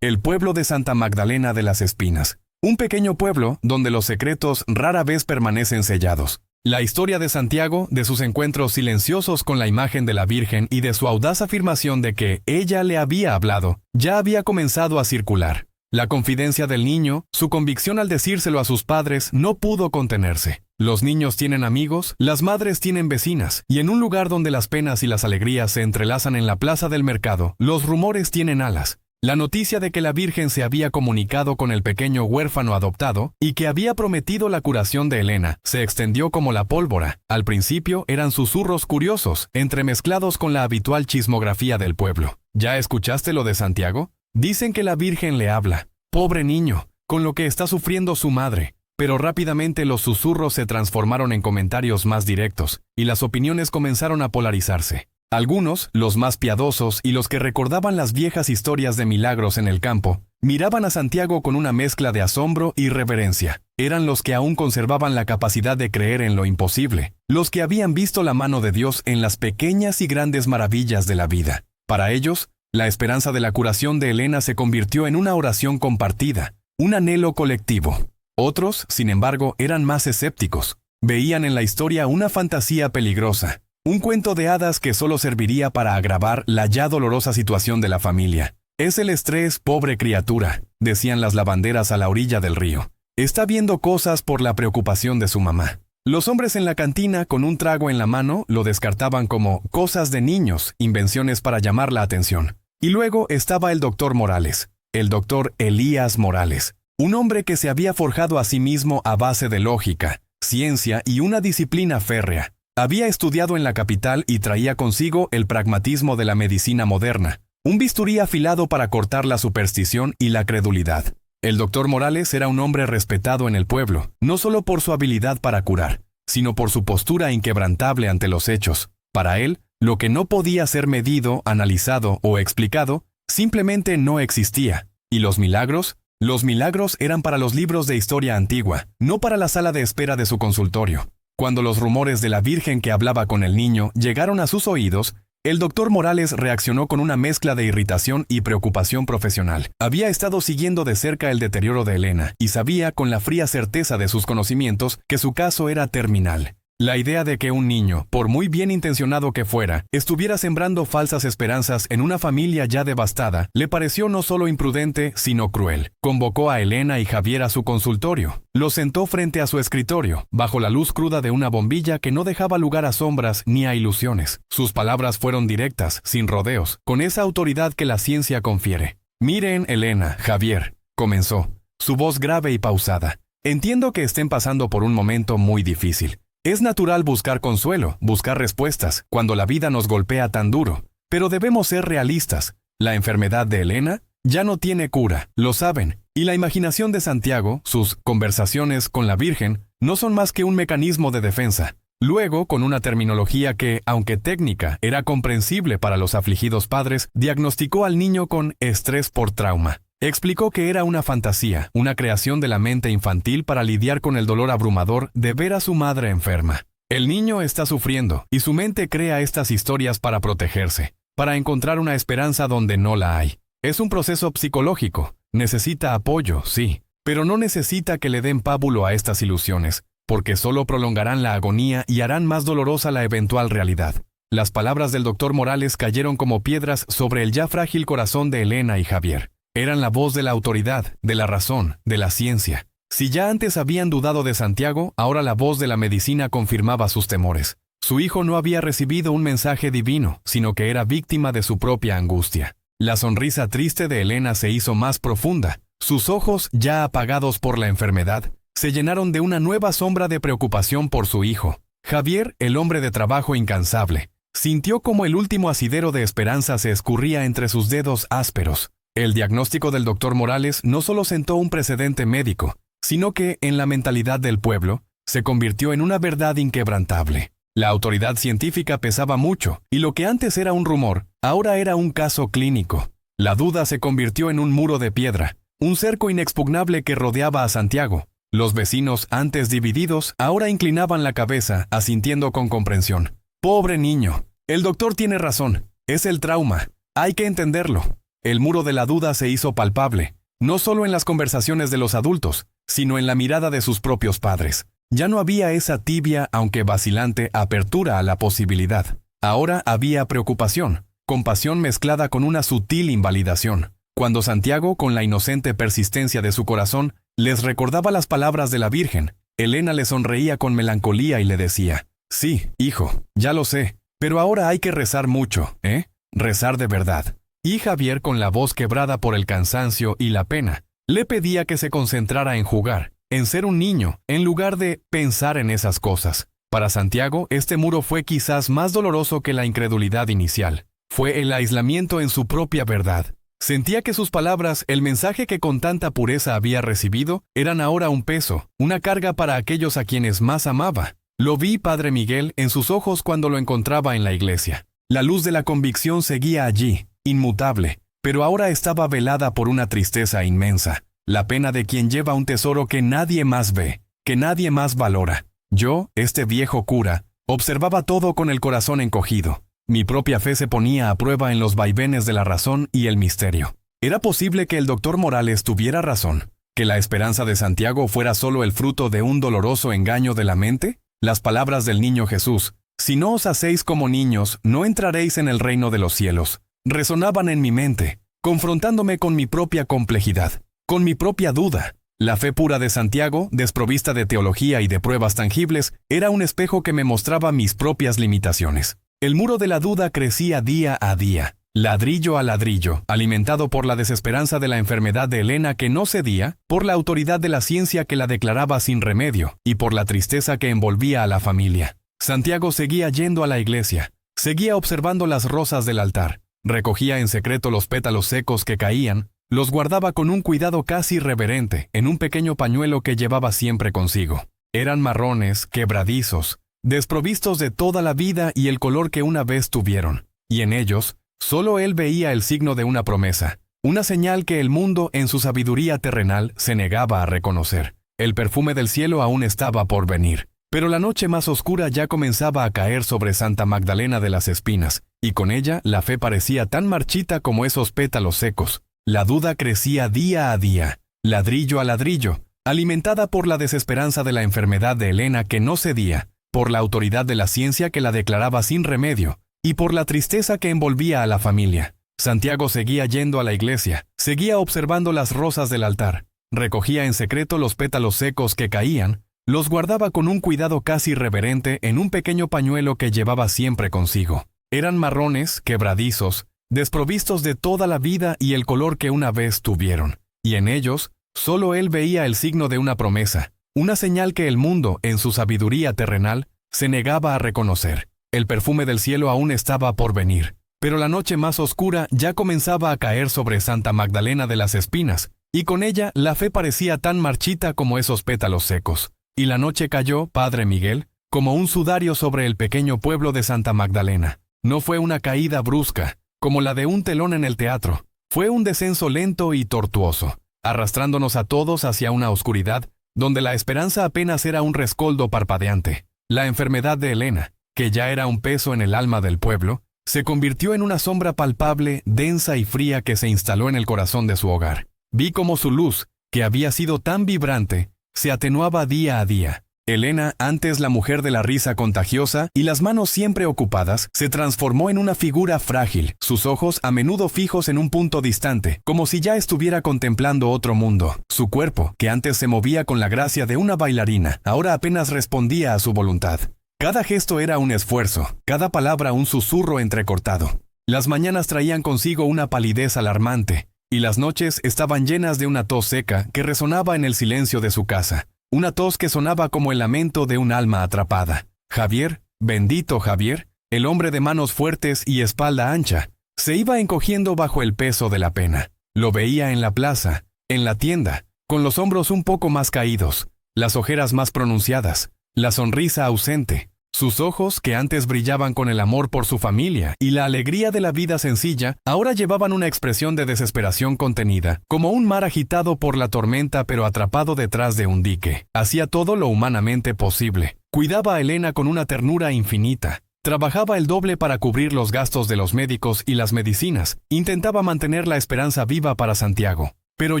el pueblo de Santa Magdalena de las Espinas. Un pequeño pueblo donde los secretos rara vez permanecen sellados. La historia de Santiago, de sus encuentros silenciosos con la imagen de la Virgen y de su audaz afirmación de que ella le había hablado, ya había comenzado a circular. La confidencia del niño, su convicción al decírselo a sus padres, no pudo contenerse. Los niños tienen amigos, las madres tienen vecinas, y en un lugar donde las penas y las alegrías se entrelazan en la plaza del mercado, los rumores tienen alas. La noticia de que la Virgen se había comunicado con el pequeño huérfano adoptado y que había prometido la curación de Elena se extendió como la pólvora. Al principio eran susurros curiosos, entremezclados con la habitual chismografía del pueblo. ¿Ya escuchaste lo de Santiago? Dicen que la Virgen le habla. Pobre niño, con lo que está sufriendo su madre. Pero rápidamente los susurros se transformaron en comentarios más directos, y las opiniones comenzaron a polarizarse. Algunos, los más piadosos y los que recordaban las viejas historias de milagros en el campo, miraban a Santiago con una mezcla de asombro y reverencia. Eran los que aún conservaban la capacidad de creer en lo imposible, los que habían visto la mano de Dios en las pequeñas y grandes maravillas de la vida. Para ellos, la esperanza de la curación de Elena se convirtió en una oración compartida, un anhelo colectivo. Otros, sin embargo, eran más escépticos. Veían en la historia una fantasía peligrosa, un cuento de hadas que solo serviría para agravar la ya dolorosa situación de la familia. Es el estrés, pobre criatura, decían las lavanderas a la orilla del río. Está viendo cosas por la preocupación de su mamá. Los hombres en la cantina, con un trago en la mano, lo descartaban como cosas de niños, invenciones para llamar la atención. Y luego estaba el doctor Morales, el doctor Elías Morales, un hombre que se había forjado a sí mismo a base de lógica, ciencia y una disciplina férrea. Había estudiado en la capital y traía consigo el pragmatismo de la medicina moderna, un bisturí afilado para cortar la superstición y la credulidad. El doctor Morales era un hombre respetado en el pueblo, no solo por su habilidad para curar, sino por su postura inquebrantable ante los hechos. Para él, lo que no podía ser medido, analizado o explicado, simplemente no existía. ¿Y los milagros? Los milagros eran para los libros de historia antigua, no para la sala de espera de su consultorio. Cuando los rumores de la Virgen que hablaba con el niño llegaron a sus oídos, el doctor Morales reaccionó con una mezcla de irritación y preocupación profesional. Había estado siguiendo de cerca el deterioro de Elena y sabía con la fría certeza de sus conocimientos que su caso era terminal. La idea de que un niño, por muy bien intencionado que fuera, estuviera sembrando falsas esperanzas en una familia ya devastada, le pareció no solo imprudente, sino cruel. Convocó a Elena y Javier a su consultorio. Los sentó frente a su escritorio, bajo la luz cruda de una bombilla que no dejaba lugar a sombras ni a ilusiones. Sus palabras fueron directas, sin rodeos, con esa autoridad que la ciencia confiere. «Miren, Elena, Javier», comenzó, su voz grave y pausada. «Entiendo que estén pasando por un momento muy difícil. Es natural buscar consuelo, buscar respuestas, cuando la vida nos golpea tan duro. Pero debemos ser realistas. La enfermedad de Elena ya no tiene cura, lo saben. Y la imaginación de Santiago, sus conversaciones con la Virgen, no son más que un mecanismo de defensa». Luego, con una terminología que, aunque técnica, era comprensible para los afligidos padres, diagnosticó al niño con estrés por trauma. Explicó que era una fantasía, una creación de la mente infantil para lidiar con el dolor abrumador de ver a su madre enferma. El niño está sufriendo, y su mente crea estas historias para protegerse, para encontrar una esperanza donde no la hay. Es un proceso psicológico, necesita apoyo, sí, pero no necesita que le den pábulo a estas ilusiones, porque solo prolongarán la agonía y harán más dolorosa la eventual realidad. Las palabras del doctor Morales cayeron como piedras sobre el ya frágil corazón de Elena y Javier. Eran la voz de la autoridad, de la razón, de la ciencia. Si ya antes habían dudado de Santiago, ahora la voz de la medicina confirmaba sus temores. Su hijo no había recibido un mensaje divino, sino que era víctima de su propia angustia. La sonrisa triste de Elena se hizo más profunda. Sus ojos, ya apagados por la enfermedad, se llenaron de una nueva sombra de preocupación por su hijo. Javier, el hombre de trabajo incansable, sintió como el último asidero de esperanza se escurría entre sus dedos ásperos. El diagnóstico del doctor Morales no solo sentó un precedente médico, sino que, en la mentalidad del pueblo, se convirtió en una verdad inquebrantable. La autoridad científica pesaba mucho, y lo que antes era un rumor, ahora era un caso clínico. La duda se convirtió en un muro de piedra, un cerco inexpugnable que rodeaba a Santiago. Los vecinos, antes divididos, ahora inclinaban la cabeza, asintiendo con comprensión. Pobre niño. El doctor tiene razón. Es el trauma. Hay que entenderlo. El muro de la duda se hizo palpable, no solo en las conversaciones de los adultos, sino en la mirada de sus propios padres. Ya no había esa tibia, aunque vacilante, apertura a la posibilidad. Ahora había preocupación, compasión mezclada con una sutil invalidación. Cuando Santiago, con la inocente persistencia de su corazón, les recordaba las palabras de la Virgen, Elena le sonreía con melancolía y le decía: «Sí, hijo, ya lo sé, pero ahora hay que rezar mucho, ¿eh? Rezar de verdad». Y Javier, con la voz quebrada por el cansancio y la pena, le pedía que se concentrara en jugar, en ser un niño, en lugar de pensar en esas cosas. Para Santiago, este muro fue quizás más doloroso que la incredulidad inicial. Fue el aislamiento en su propia verdad. Sentía que sus palabras, el mensaje que con tanta pureza había recibido, eran ahora un peso, una carga para aquellos a quienes más amaba. Lo vi, Padre Miguel, en sus ojos cuando lo encontraba en la iglesia. La luz de la convicción seguía allí, inmutable, pero ahora estaba velada por una tristeza inmensa, la pena de quien lleva un tesoro que nadie más ve, que nadie más valora. Yo, este viejo cura, observaba todo con el corazón encogido. Mi propia fe se ponía a prueba en los vaivenes de la razón y el misterio. ¿Era posible que el doctor Morales tuviera razón? ¿Que la esperanza de Santiago fuera solo el fruto de un doloroso engaño de la mente? Las palabras del niño Jesús: «Si no os hacéis como niños, no entraréis en el reino de los cielos», resonaban en mi mente, confrontándome con mi propia complejidad, con mi propia duda. La fe pura de Santiago, desprovista de teología y de pruebas tangibles, era un espejo que me mostraba mis propias limitaciones. El muro de la duda crecía día a día, ladrillo a ladrillo, alimentado por la desesperanza de la enfermedad de Elena que no cedía, por la autoridad de la ciencia que la declaraba sin remedio, y por la tristeza que envolvía a la familia. Santiago seguía yendo a la iglesia, seguía observando las rosas del altar, recogía en secreto los pétalos secos que caían, los guardaba con un cuidado casi reverente en un pequeño pañuelo que llevaba siempre consigo. Eran marrones, quebradizos, desprovistos de toda la vida y el color que una vez tuvieron, y en ellos, solo él veía el signo de una promesa, una señal que el mundo en su sabiduría terrenal se negaba a reconocer. El perfume del cielo aún estaba por venir, pero la noche más oscura ya comenzaba a caer sobre Santa Magdalena de las Espinas, y con ella la fe parecía tan marchita como esos pétalos secos. La duda crecía día a día, ladrillo a ladrillo, alimentada por la desesperanza de la enfermedad de Elena que no cedía, por la autoridad de la ciencia que la declaraba sin remedio, y por la tristeza que envolvía a la familia. Santiago seguía yendo a la iglesia, seguía observando las rosas del altar, recogía en secreto los pétalos secos que caían, los guardaba con un cuidado casi reverente en un pequeño pañuelo que llevaba siempre consigo. Eran marrones, quebradizos, desprovistos de toda la vida y el color que una vez tuvieron, y en ellos, solo él veía el signo de una promesa, una señal que el mundo, en su sabiduría terrenal, se negaba a reconocer. El perfume del cielo aún estaba por venir, pero la noche más oscura ya comenzaba a caer sobre Santa Magdalena de las Espinas, y con ella la fe parecía tan marchita como esos pétalos secos. Y la noche cayó, Padre Miguel, como un sudario sobre el pequeño pueblo de Santa Magdalena. No fue una caída brusca, como la de un telón en el teatro. Fue un descenso lento y tortuoso, arrastrándonos a todos hacia una oscuridad, donde la esperanza apenas era un rescoldo parpadeante. La enfermedad de Elena, que ya era un peso en el alma del pueblo, se convirtió en una sombra palpable, densa y fría que se instaló en el corazón de su hogar. Vi cómo su luz, que había sido tan vibrante, se atenuaba día a día. Elena, antes la mujer de la risa contagiosa y las manos siempre ocupadas, se transformó en una figura frágil, sus ojos a menudo fijos en un punto distante, como si ya estuviera contemplando otro mundo. Su cuerpo, que antes se movía con la gracia de una bailarina, ahora apenas respondía a su voluntad. Cada gesto era un esfuerzo, cada palabra un susurro entrecortado. Las mañanas traían consigo una palidez alarmante, y las noches estaban llenas de una tos seca que resonaba en el silencio de su casa. una tos que sonaba como el lamento de un alma atrapada. Javier, bendito Javier, el hombre de manos fuertes y espalda ancha, se iba encogiendo bajo el peso de la pena. Lo veía en la plaza, en la tienda, con los hombros un poco más caídos, las ojeras más pronunciadas, la sonrisa ausente. Sus ojos, que antes brillaban con el amor por su familia y la alegría de la vida sencilla, ahora llevaban una expresión de desesperación contenida, como un mar agitado por la tormenta pero atrapado detrás de un dique. Hacía todo lo humanamente posible. Cuidaba a Elena con una ternura infinita. Trabajaba el doble para cubrir los gastos de los médicos y las medicinas. Intentaba mantener la esperanza viva para Santiago. Pero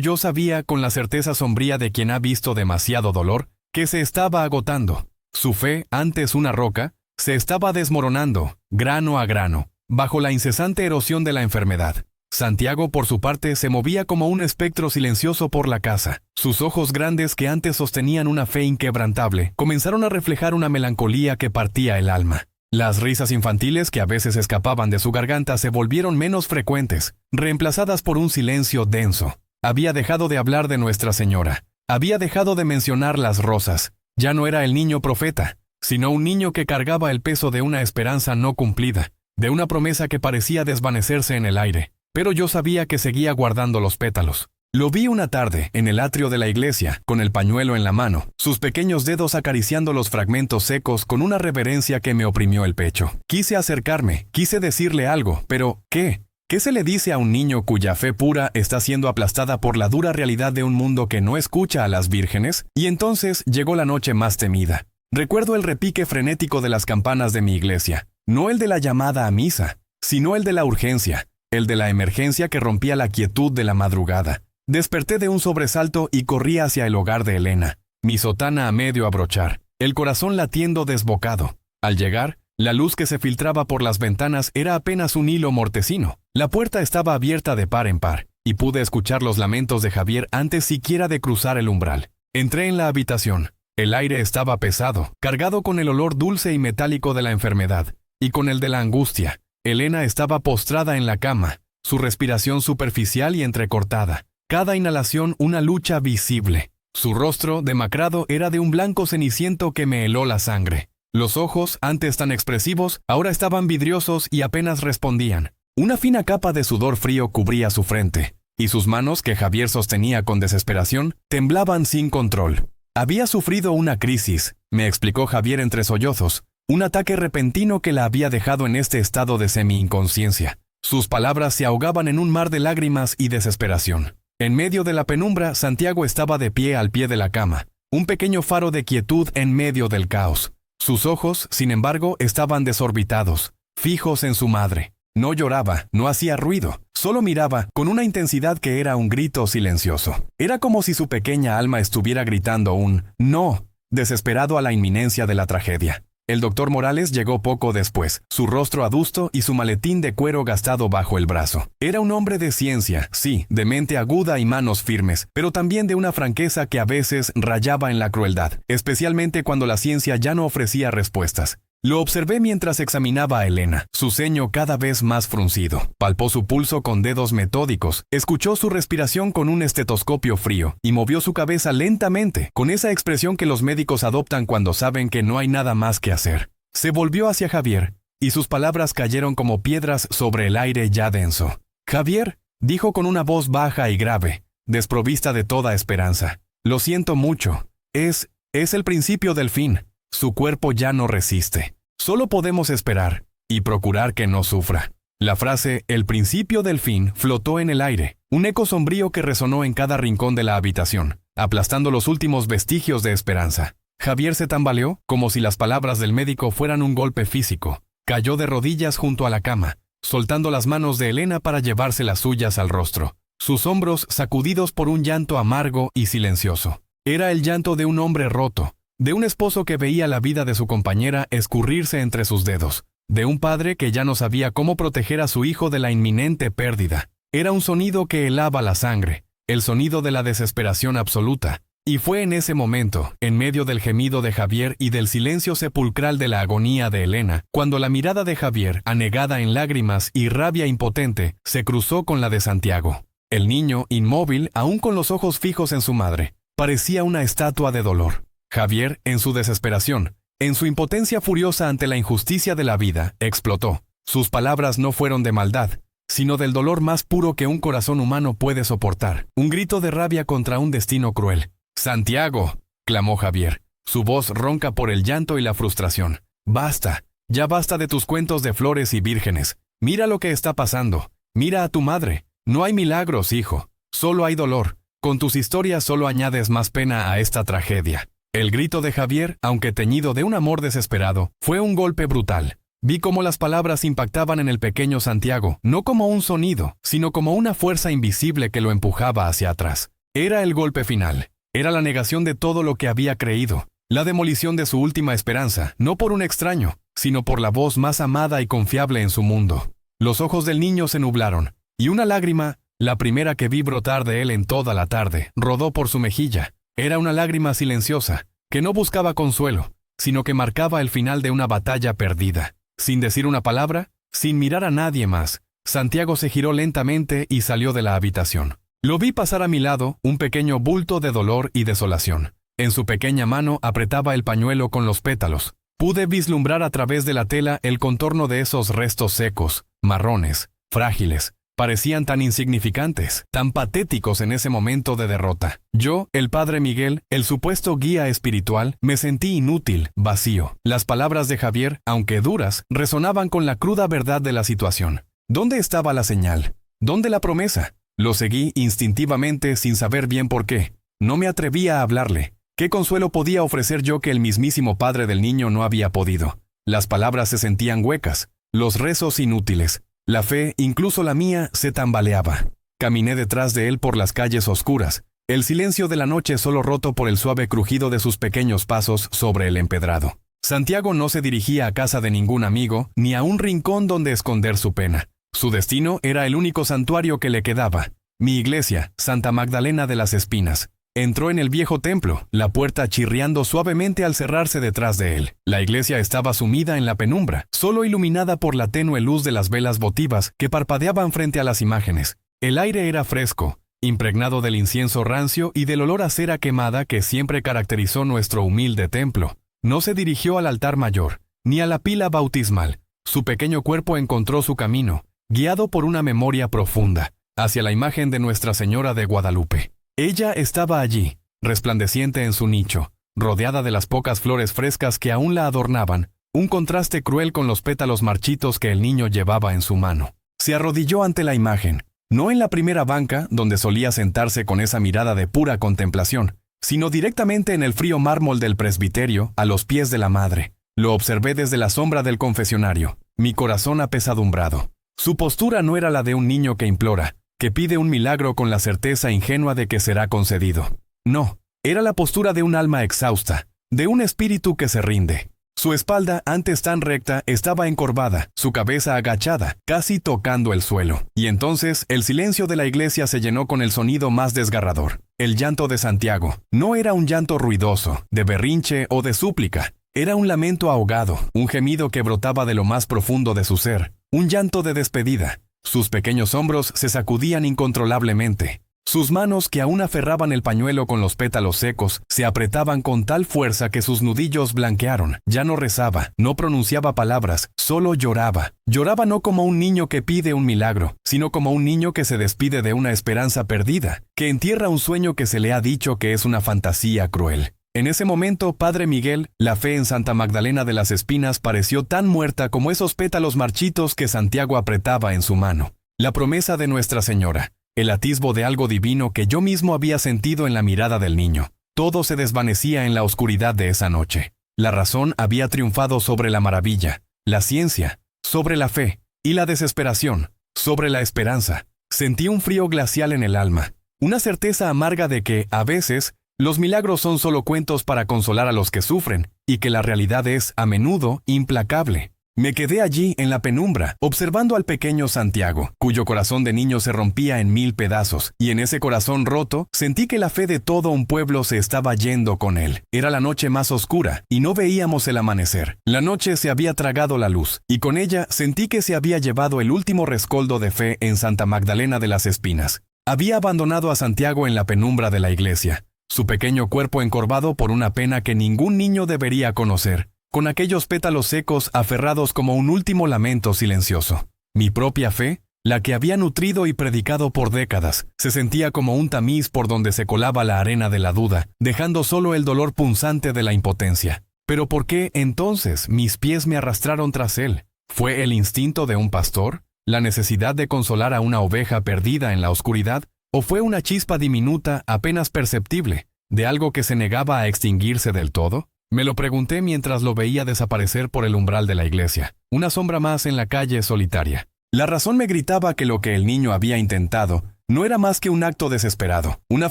yo sabía, con la certeza sombría de quien ha visto demasiado dolor, que se estaba agotando. Su fe, antes una roca, se estaba desmoronando, grano a grano, bajo la incesante erosión de la enfermedad. Santiago, por su parte, se movía como un espectro silencioso por la casa. Sus ojos grandes, que antes sostenían una fe inquebrantable, comenzaron a reflejar una melancolía que partía el alma. Las risas infantiles que a veces escapaban de su garganta se volvieron menos frecuentes, reemplazadas por un silencio denso. Había dejado de hablar de Nuestra Señora. Había dejado de mencionar las rosas. Ya no era el niño profeta, sino un niño que cargaba el peso de una esperanza no cumplida, de una promesa que parecía desvanecerse en el aire. Pero yo sabía que seguía guardando los pétalos. Lo vi una tarde, en el atrio de la iglesia, con el pañuelo en la mano, sus pequeños dedos acariciando los fragmentos secos con una reverencia que me oprimió el pecho. Quise acercarme, quise decirle algo, pero ¿qué? ¿Qué se le dice a un niño cuya fe pura está siendo aplastada por la dura realidad de un mundo que no escucha a las vírgenes? Y entonces llegó la noche más temida. Recuerdo el repique frenético de las campanas de mi iglesia, no el de la llamada a misa, sino el de la urgencia, el de la emergencia que rompía la quietud de la madrugada. Desperté de un sobresalto y corrí hacia el hogar de Elena, mi sotana a medio abrochar, el corazón latiendo desbocado. Al llegar, la luz que se filtraba por las ventanas era apenas un hilo mortecino. La puerta estaba abierta de par en par, y pude escuchar los lamentos de Javier antes siquiera de cruzar el umbral. Entré en la habitación. El aire estaba pesado, cargado con el olor dulce y metálico de la enfermedad, y con el de la angustia. Elena estaba postrada en la cama, su respiración superficial y entrecortada. Cada inhalación una lucha visible. Su rostro, demacrado, era de un blanco ceniciento que me heló la sangre. Los ojos, antes tan expresivos, ahora estaban vidriosos y apenas respondían. Una fina capa de sudor frío cubría su frente, y sus manos, que Javier sostenía con desesperación, temblaban sin control. Había sufrido una crisis, me explicó Javier entre sollozos, un ataque repentino que la había dejado en este estado de semi-inconsciencia. Sus palabras se ahogaban en un mar de lágrimas y desesperación. En medio de la penumbra, Santiago estaba de pie al pie de la cama, un pequeño faro de quietud en medio del caos. Sus ojos, sin embargo, estaban desorbitados, fijos en su madre. No lloraba, no hacía ruido, solo miraba con una intensidad que era un grito silencioso. Era como si su pequeña alma estuviera gritando un «no», desesperado a la inminencia de la tragedia. El doctor Morales llegó poco después, su rostro adusto y su maletín de cuero gastado bajo el brazo. Era un hombre de ciencia, sí, de mente aguda y manos firmes, pero también de una franqueza que a veces rayaba en la crueldad, especialmente cuando la ciencia ya no ofrecía respuestas. Lo observé mientras examinaba a Elena, su ceño cada vez más fruncido. Palpó su pulso con dedos metódicos, escuchó su respiración con un estetoscopio frío y movió su cabeza lentamente, con esa expresión que los médicos adoptan cuando saben que no hay nada más que hacer. Se volvió hacia Javier, y sus palabras cayeron como piedras sobre el aire ya denso. «Javier», dijo con una voz baja y grave, desprovista de toda esperanza. «Lo siento mucho. Es el principio del fin. Su cuerpo ya no resiste. Solo podemos esperar y procurar que no sufra». La frase «el principio del fin» flotó en el aire, un eco sombrío que resonó en cada rincón de la habitación, aplastando los últimos vestigios de esperanza. Javier se tambaleó, como si las palabras del médico fueran un golpe físico. Cayó de rodillas junto a la cama, soltando las manos de Elena para llevarse las suyas al rostro, sus hombros sacudidos por un llanto amargo y silencioso. Era el llanto de un hombre roto, de un esposo que veía la vida de su compañera escurrirse entre sus dedos, de un padre que ya no sabía cómo proteger a su hijo de la inminente pérdida. Era un sonido que helaba la sangre, el sonido de la desesperación absoluta. Y fue en ese momento, en medio del gemido de Javier y del silencio sepulcral de la agonía de Elena, cuando la mirada de Javier, anegada en lágrimas y rabia impotente, se cruzó con la de Santiago. El niño, inmóvil, aún con los ojos fijos en su madre, Parecía una estatua de dolor. Javier, en su desesperación, en su impotencia furiosa ante la injusticia de la vida, explotó. Sus palabras no fueron de maldad, sino del dolor más puro que un corazón humano puede soportar. Un grito de rabia contra un destino cruel. «¡Santiago!», clamó Javier, su voz ronca por el llanto y la frustración. «Basta, ya basta de tus cuentos de flores y vírgenes. Mira lo que está pasando. Mira a tu madre. No hay milagros, hijo. Solo hay dolor. Con tus historias solo añades más pena a esta tragedia». El grito de Javier, aunque teñido de un amor desesperado, fue un golpe brutal. Vi cómo las palabras impactaban en el pequeño Santiago, no como un sonido, sino como una fuerza invisible que lo empujaba hacia atrás. Era el golpe final. Era la negación de todo lo que había creído. La demolición de su última esperanza, no por un extraño, sino por la voz más amada y confiable en su mundo. Los ojos del niño se nublaron, y una lágrima, la primera que vi brotar de él en toda la tarde, rodó por su mejilla. Era una lágrima silenciosa, que no buscaba consuelo, sino que marcaba el final de una batalla perdida. Sin decir una palabra, sin mirar a nadie más, Santiago se giró lentamente y salió de la habitación. Lo vi pasar a mi lado, un pequeño bulto de dolor y desolación. En su pequeña mano apretaba el pañuelo con los pétalos. Pude vislumbrar a través de la tela el contorno de esos restos secos, marrones, frágiles. Parecían tan insignificantes, tan patéticos en ese momento de derrota. Yo, el padre Miguel, el supuesto guía espiritual, me sentí inútil, vacío. Las palabras de Javier, aunque duras, resonaban con la cruda verdad de la situación. ¿Dónde estaba la señal? ¿Dónde la promesa? Lo seguí instintivamente sin saber bien por qué. No me atrevía a hablarle. ¿Qué consuelo podía ofrecer yo que el mismísimo padre del niño no había podido? Las palabras se sentían huecas, los rezos inútiles. La fe, incluso la mía, se tambaleaba. Caminé detrás de él por las calles oscuras, el silencio de la noche solo roto por el suave crujido de sus pequeños pasos sobre el empedrado. Santiago no se dirigía a casa de ningún amigo, ni a un rincón donde esconder su pena. Su destino era el único santuario que le quedaba, mi iglesia, Santa Magdalena de las Espinas. Entró en el viejo templo, la puerta chirriando suavemente al cerrarse detrás de él. La iglesia estaba sumida en la penumbra, solo iluminada por la tenue luz de las velas votivas que parpadeaban frente a las imágenes. El aire era fresco, impregnado del incienso rancio y del olor a cera quemada que siempre caracterizó nuestro humilde templo. No se dirigió al altar mayor, ni a la pila bautismal. Su pequeño cuerpo encontró su camino, guiado por una memoria profunda, hacia la imagen de Nuestra Señora de Guadalupe. Ella estaba allí, resplandeciente en su nicho, rodeada de las pocas flores frescas que aún la adornaban, un contraste cruel con los pétalos marchitos que el niño llevaba en su mano. Se arrodilló ante la imagen, no en la primera banca donde solía sentarse con esa mirada de pura contemplación, sino directamente en el frío mármol del presbiterio, a los pies de la madre. Lo observé desde la sombra del confesionario, mi corazón apesadumbrado. Su postura no era la de un niño que implora, que pide un milagro con la certeza ingenua de que será concedido. No, era la postura de un alma exhausta, de un espíritu que se rinde. Su espalda, antes tan recta, estaba encorvada, su cabeza agachada, casi tocando el suelo. Y entonces el silencio de la iglesia se llenó con el sonido más desgarrador. El llanto de Santiago. No era un llanto ruidoso, de berrinche o de súplica. Era un lamento ahogado, un gemido que brotaba de lo más profundo de su ser, un llanto de despedida. Sus pequeños hombros se sacudían incontrolablemente. Sus manos, que aún aferraban el pañuelo con los pétalos secos, se apretaban con tal fuerza que sus nudillos blanquearon. Ya no rezaba, no pronunciaba palabras, solo lloraba. Lloraba no como un niño que pide un milagro, sino como un niño que se despide de una esperanza perdida, que entierra un sueño que se le ha dicho que es una fantasía cruel. En ese momento, Padre Miguel, la fe en Santa Magdalena de las Espinas pareció tan muerta como esos pétalos marchitos que Santiago apretaba en su mano. La promesa de Nuestra Señora, el atisbo de algo divino que yo mismo había sentido en la mirada del niño. Todo se desvanecía en la oscuridad de esa noche. La razón había triunfado sobre la maravilla, la ciencia, sobre la fe, y la desesperación, sobre la esperanza. Sentí un frío glacial en el alma, una certeza amarga de que, a veces, los milagros son solo cuentos para consolar a los que sufren, y que la realidad es, a menudo, implacable. Me quedé allí, en la penumbra, observando al pequeño Santiago, cuyo corazón de niño se rompía en 1000 pedazos, y en ese corazón roto, sentí que la fe de todo un pueblo se estaba yendo con él. Era la noche más oscura, y no veíamos el amanecer. La noche se había tragado la luz, y con ella sentí que se había llevado el último rescoldo de fe en Santa Magdalena de las Espinas. Había abandonado a Santiago en la penumbra de la iglesia. su pequeño cuerpo encorvado por una pena que ningún niño debería conocer, con aquellos pétalos secos aferrados como un último lamento silencioso. Mi propia fe, la que había nutrido y predicado por décadas, se sentía como un tamiz por donde se colaba la arena de la duda, dejando solo el dolor punzante de la impotencia. Pero ¿por qué entonces mis pies me arrastraron tras él? ¿Fue el instinto de un pastor? ¿La necesidad de consolar a una oveja perdida en la oscuridad? ¿O fue una chispa diminuta, apenas perceptible, de algo que se negaba a extinguirse del todo? Me lo pregunté mientras lo veía desaparecer por el umbral de la iglesia, una sombra más en la calle solitaria. La razón me gritaba que lo que el niño había intentado no era más que un acto desesperado, una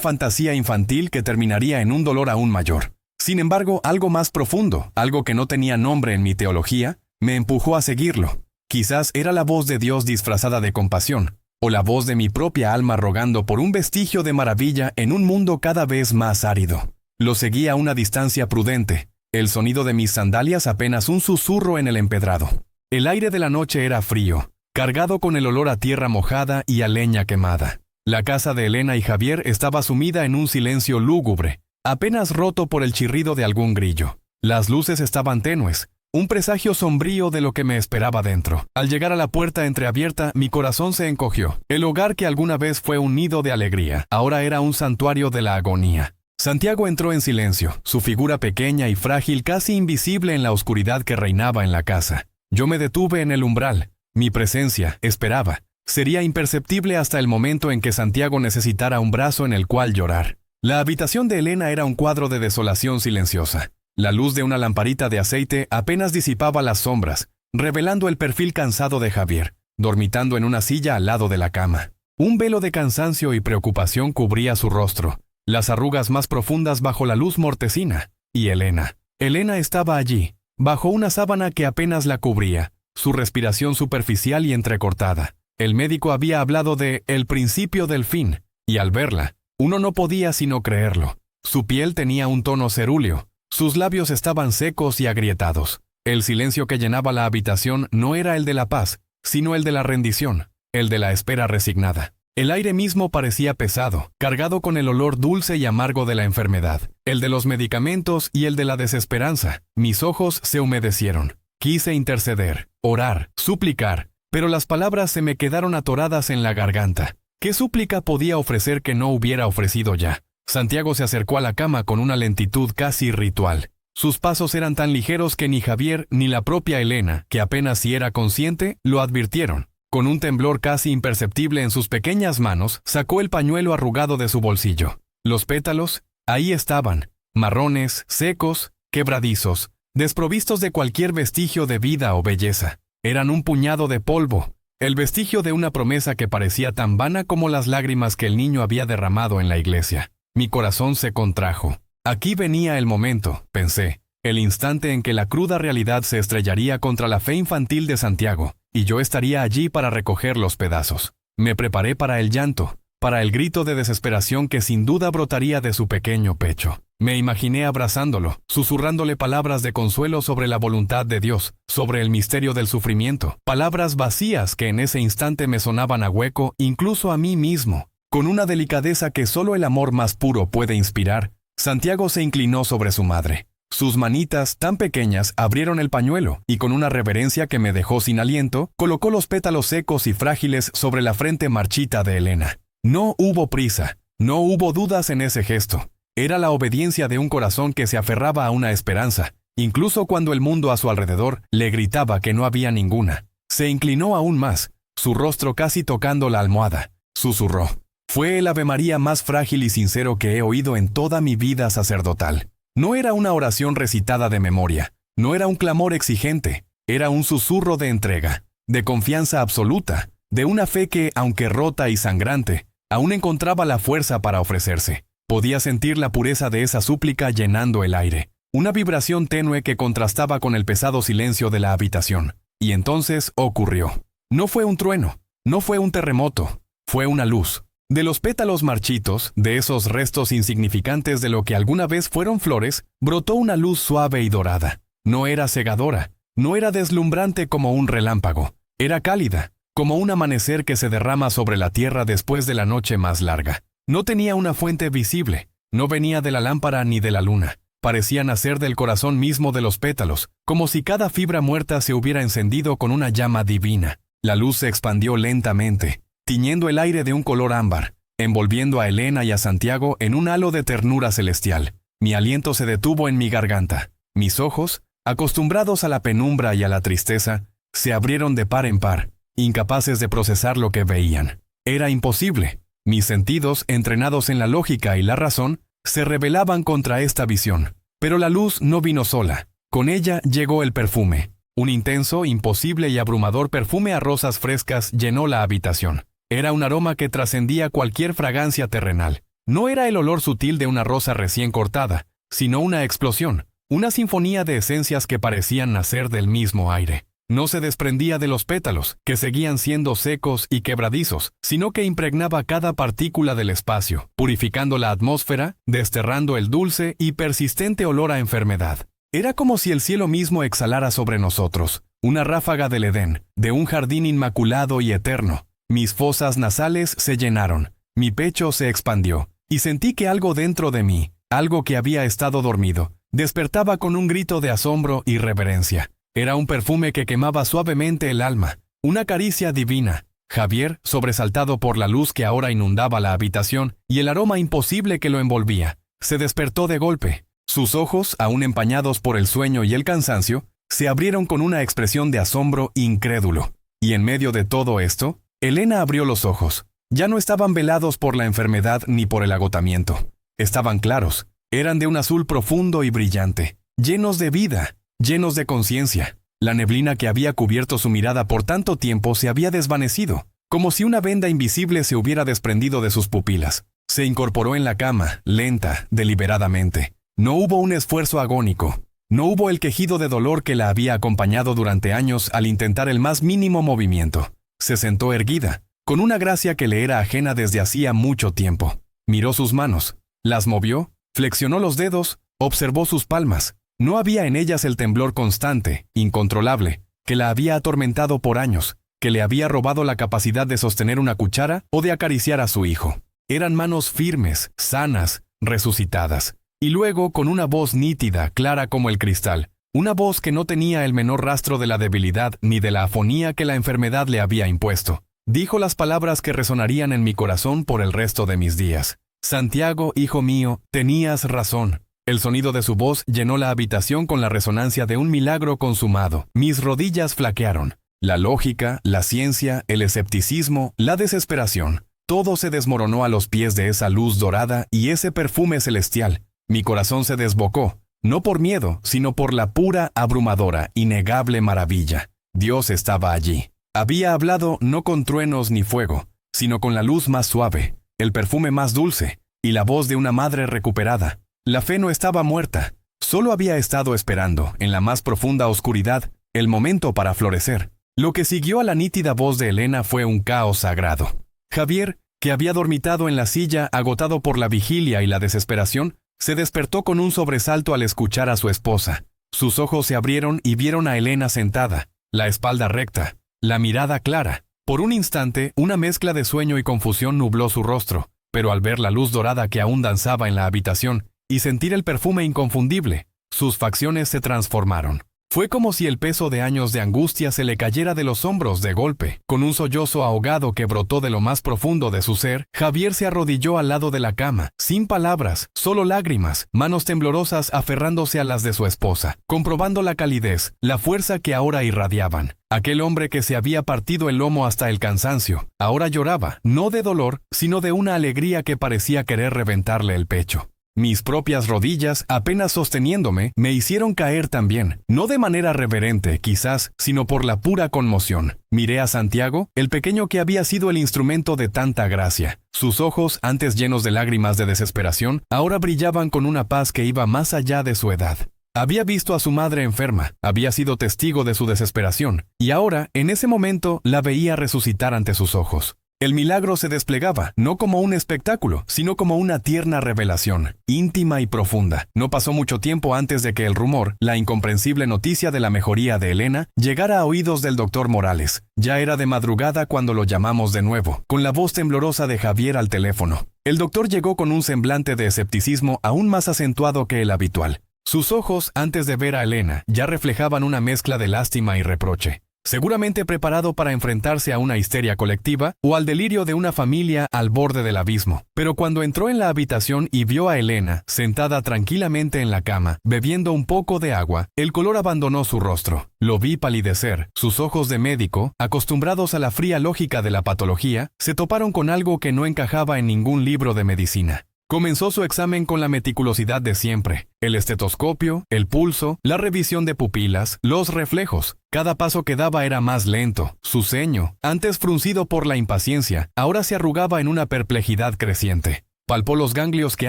fantasía infantil que terminaría en un dolor aún mayor. Sin embargo, algo más profundo, algo que no tenía nombre en mi teología, me empujó a seguirlo. Quizás era la voz de Dios disfrazada de compasión, o la voz de mi propia alma rogando por un vestigio de maravilla en un mundo cada vez más árido. Lo seguí a una distancia prudente, el sonido de mis sandalias apenas un susurro en el empedrado. El aire de la noche era frío, cargado con el olor a tierra mojada y a leña quemada. La casa de Elena y Javier estaba sumida en un silencio lúgubre, apenas roto por el chirrido de algún grillo. Las luces estaban tenues, un presagio sombrío de lo que me esperaba dentro. Al llegar a la puerta entreabierta, mi corazón se encogió. El hogar que alguna vez fue un nido de alegría, ahora era un santuario de la agonía. Santiago entró en silencio, su figura pequeña y frágil casi invisible en la oscuridad que reinaba en la casa. Yo me detuve en el umbral. Mi presencia, esperaba, sería imperceptible hasta el momento en que Santiago necesitara un brazo en el cual llorar. La habitación de Elena era un cuadro de desolación silenciosa. La luz de una lamparita de aceite apenas disipaba las sombras, revelando el perfil cansado de Javier, dormitando en una silla al lado de la cama. Un velo de cansancio y preocupación cubría su rostro, las arrugas más profundas bajo la luz mortecina. Y Elena. Elena estaba allí, bajo una sábana que apenas la cubría, su respiración superficial y entrecortada. El médico había hablado de el principio del fin, y al verla, uno no podía sino creerlo. Su piel tenía un tono cerúleo, sus labios estaban secos y agrietados. El silencio que llenaba la habitación no era el de la paz, sino el de la rendición, el de la espera resignada. El aire mismo parecía pesado, cargado con el olor dulce y amargo de la enfermedad, el de los medicamentos y el de la desesperanza. Mis ojos se humedecieron. Quise interceder, orar, suplicar, pero las palabras se me quedaron atoradas en la garganta. ¿Qué súplica podía ofrecer que no hubiera ofrecido ya? Santiago se acercó a la cama con una lentitud casi ritual. Sus pasos eran tan ligeros que ni Javier ni la propia Elena, que apenas si era consciente, lo advirtieron. Con un temblor casi imperceptible en sus pequeñas manos, sacó el pañuelo arrugado de su bolsillo. Los pétalos, ahí estaban, marrones, secos, quebradizos, desprovistos de cualquier vestigio de vida o belleza. Eran un puñado de polvo, el vestigio de una promesa que parecía tan vana como las lágrimas que el niño había derramado en la iglesia. Mi corazón se contrajo. Aquí venía el momento, pensé, el instante en que la cruda realidad se estrellaría contra la fe infantil de Santiago, y yo estaría allí para recoger los pedazos. Me preparé para el llanto, para el grito de desesperación que sin duda brotaría de su pequeño pecho. Me imaginé abrazándolo, susurrándole palabras de consuelo sobre la voluntad de Dios, sobre el misterio del sufrimiento, palabras vacías que en ese instante me sonaban a hueco, incluso a mí mismo. Con una delicadeza que solo el amor más puro puede inspirar, Santiago se inclinó sobre su madre. Sus manitas, tan pequeñas, abrieron el pañuelo, y con una reverencia que me dejó sin aliento, colocó los pétalos secos y frágiles sobre la frente marchita de Elena. No hubo prisa, no hubo dudas en ese gesto. Era la obediencia de un corazón que se aferraba a una esperanza, incluso cuando el mundo a su alrededor le gritaba que no había ninguna. Se inclinó aún más, su rostro casi tocando la almohada. Susurró. Fue el Ave María más frágil y sincero que he oído en toda mi vida sacerdotal. No era una oración recitada de memoria, no era un clamor exigente, era un susurro de entrega, de confianza absoluta, de una fe que, aunque rota y sangrante, aún encontraba la fuerza para ofrecerse. Podía sentir la pureza de esa súplica llenando el aire, una vibración tenue que contrastaba con el pesado silencio de la habitación. Y entonces ocurrió. No fue un trueno, no fue un terremoto, fue una luz. De los pétalos marchitos, de esos restos insignificantes de lo que alguna vez fueron flores, brotó una luz suave y dorada. No era cegadora, no era deslumbrante como un relámpago, era cálida, como un amanecer que se derrama sobre la tierra después de la noche más larga. No tenía una fuente visible, No venía de la lámpara ni de la luna. Parecía nacer del corazón mismo de los pétalos, como si cada fibra muerta se hubiera encendido con una llama divina. La luz se expandió lentamente, tiñendo el aire de un color ámbar, envolviendo a Elena y a Santiago en un halo de ternura celestial. Mi aliento se detuvo en mi garganta. Mis ojos, acostumbrados a la penumbra y a la tristeza, se abrieron de par en par, incapaces de procesar lo que veían. Era imposible. Mis sentidos, entrenados en la lógica y la razón, se rebelaban contra esta visión. Pero la luz no vino sola. Con ella llegó el perfume. Un intenso, imposible y abrumador perfume a rosas frescas llenó la habitación. Era un aroma que trascendía cualquier fragancia terrenal. No era el olor sutil de una rosa recién cortada, sino una explosión, una sinfonía de esencias que parecían nacer del mismo aire. No se desprendía de los pétalos, que seguían siendo secos y quebradizos, sino que impregnaba cada partícula del espacio, purificando la atmósfera, desterrando el dulce y persistente olor a enfermedad. Era como si el cielo mismo exhalara sobre nosotros, una ráfaga del Edén, de un jardín inmaculado y eterno. Mis fosas nasales se llenaron, mi pecho se expandió, y sentí que algo dentro de mí, algo que había estado dormido, despertaba con un grito de asombro y reverencia. Era un perfume que quemaba suavemente el alma, una caricia divina. Javier, sobresaltado por la luz que ahora inundaba la habitación y el aroma imposible que lo envolvía, se despertó de golpe. Sus ojos, aún empañados por el sueño y el cansancio, se abrieron con una expresión de asombro incrédulo. Y en medio de todo esto, Elena abrió los ojos. Ya no estaban velados por la enfermedad ni por el agotamiento. Estaban claros, eran de un azul profundo y brillante, llenos de vida, llenos de conciencia. La neblina que había cubierto su mirada por tanto tiempo se había desvanecido, como si una venda invisible se hubiera desprendido de sus pupilas. Se incorporó en la cama, lenta, deliberadamente. No hubo un esfuerzo agónico. No hubo el quejido de dolor que la había acompañado durante años al intentar el más mínimo movimiento. Se sentó erguida, con una gracia que le era ajena desde hacía mucho tiempo. Miró sus manos, las movió, flexionó los dedos, observó sus palmas. No había en ellas el temblor constante, incontrolable, que la había atormentado por años, que le había robado la capacidad de sostener una cuchara o de acariciar a su hijo. Eran manos firmes, sanas, resucitadas. Y luego, con una voz nítida, clara como el cristal, una voz que no tenía el menor rastro de la debilidad ni de la afonía que la enfermedad le había impuesto, dijo las palabras que resonarían en mi corazón por el resto de mis días. Santiago, hijo mío, tenías razón. El sonido de su voz llenó la habitación con la resonancia de un milagro consumado. Mis rodillas flaquearon. La lógica, la ciencia, el escepticismo, la desesperación. Todo se desmoronó a los pies de esa luz dorada y ese perfume celestial. Mi corazón se desbocó, no por miedo, sino por la pura, abrumadora, innegable maravilla. Dios estaba allí. Había hablado no con truenos ni fuego, sino con la luz más suave, el perfume más dulce, y la voz de una madre recuperada. La fe no estaba muerta, solo había estado esperando, en la más profunda oscuridad, el momento para florecer. Lo que siguió a la nítida voz de Elena fue un caos sagrado. Javier, que había dormitado en la silla, agotado por la vigilia y la desesperación, se despertó con un sobresalto al escuchar a su esposa. Sus ojos se abrieron y vieron a Elena sentada, la espalda recta, la mirada clara. Por un instante, una mezcla de sueño y confusión nubló su rostro, pero al ver la luz dorada que aún danzaba en la habitación, y sentir el perfume inconfundible, sus facciones se transformaron. Fue como si el peso de años de angustia se le cayera de los hombros de golpe. Con un sollozo ahogado que brotó de lo más profundo de su ser, Javier se arrodilló al lado de la cama, sin palabras, solo lágrimas, manos temblorosas aferrándose a las de su esposa, comprobando la calidez, la fuerza que ahora irradiaban. Aquel hombre que se había partido el lomo hasta el cansancio, ahora lloraba, no de dolor, sino de una alegría que parecía querer reventarle el pecho. Mis propias rodillas, apenas sosteniéndome, me hicieron caer también, no de manera reverente, quizás, sino por la pura conmoción. Miré a Santiago, el pequeño que había sido el instrumento de tanta gracia. Sus ojos, antes llenos de lágrimas de desesperación, ahora brillaban con una paz que iba más allá de su edad. Había visto a su madre enferma, había sido testigo de su desesperación, y ahora, en ese momento, la veía resucitar ante sus ojos. El milagro se desplegaba, no como un espectáculo, sino como una tierna revelación, íntima y profunda. No pasó mucho tiempo antes de que el rumor, la incomprensible noticia de la mejoría de Elena, llegara a oídos del doctor Morales. Ya era de madrugada cuando lo llamamos de nuevo, con la voz temblorosa de Javier al teléfono. El doctor llegó con un semblante de escepticismo aún más acentuado que el habitual. Sus ojos, antes de ver a Elena, ya reflejaban una mezcla de lástima y reproche. Seguramente preparado para enfrentarse a una histeria colectiva o al delirio de una familia al borde del abismo. Pero cuando entró en la habitación y vio a Elena sentada tranquilamente en la cama, bebiendo un poco de agua, el color abandonó su rostro. Lo vi palidecer. Sus ojos de médico, acostumbrados a la fría lógica de la patología, se toparon con algo que no encajaba en ningún libro de medicina. Comenzó su examen con la meticulosidad de siempre. El estetoscopio, el pulso, la revisión de pupilas, los reflejos. Cada paso que daba era más lento. Su ceño, antes fruncido por la impaciencia, ahora se arrugaba en una perplejidad creciente. Palpó los ganglios que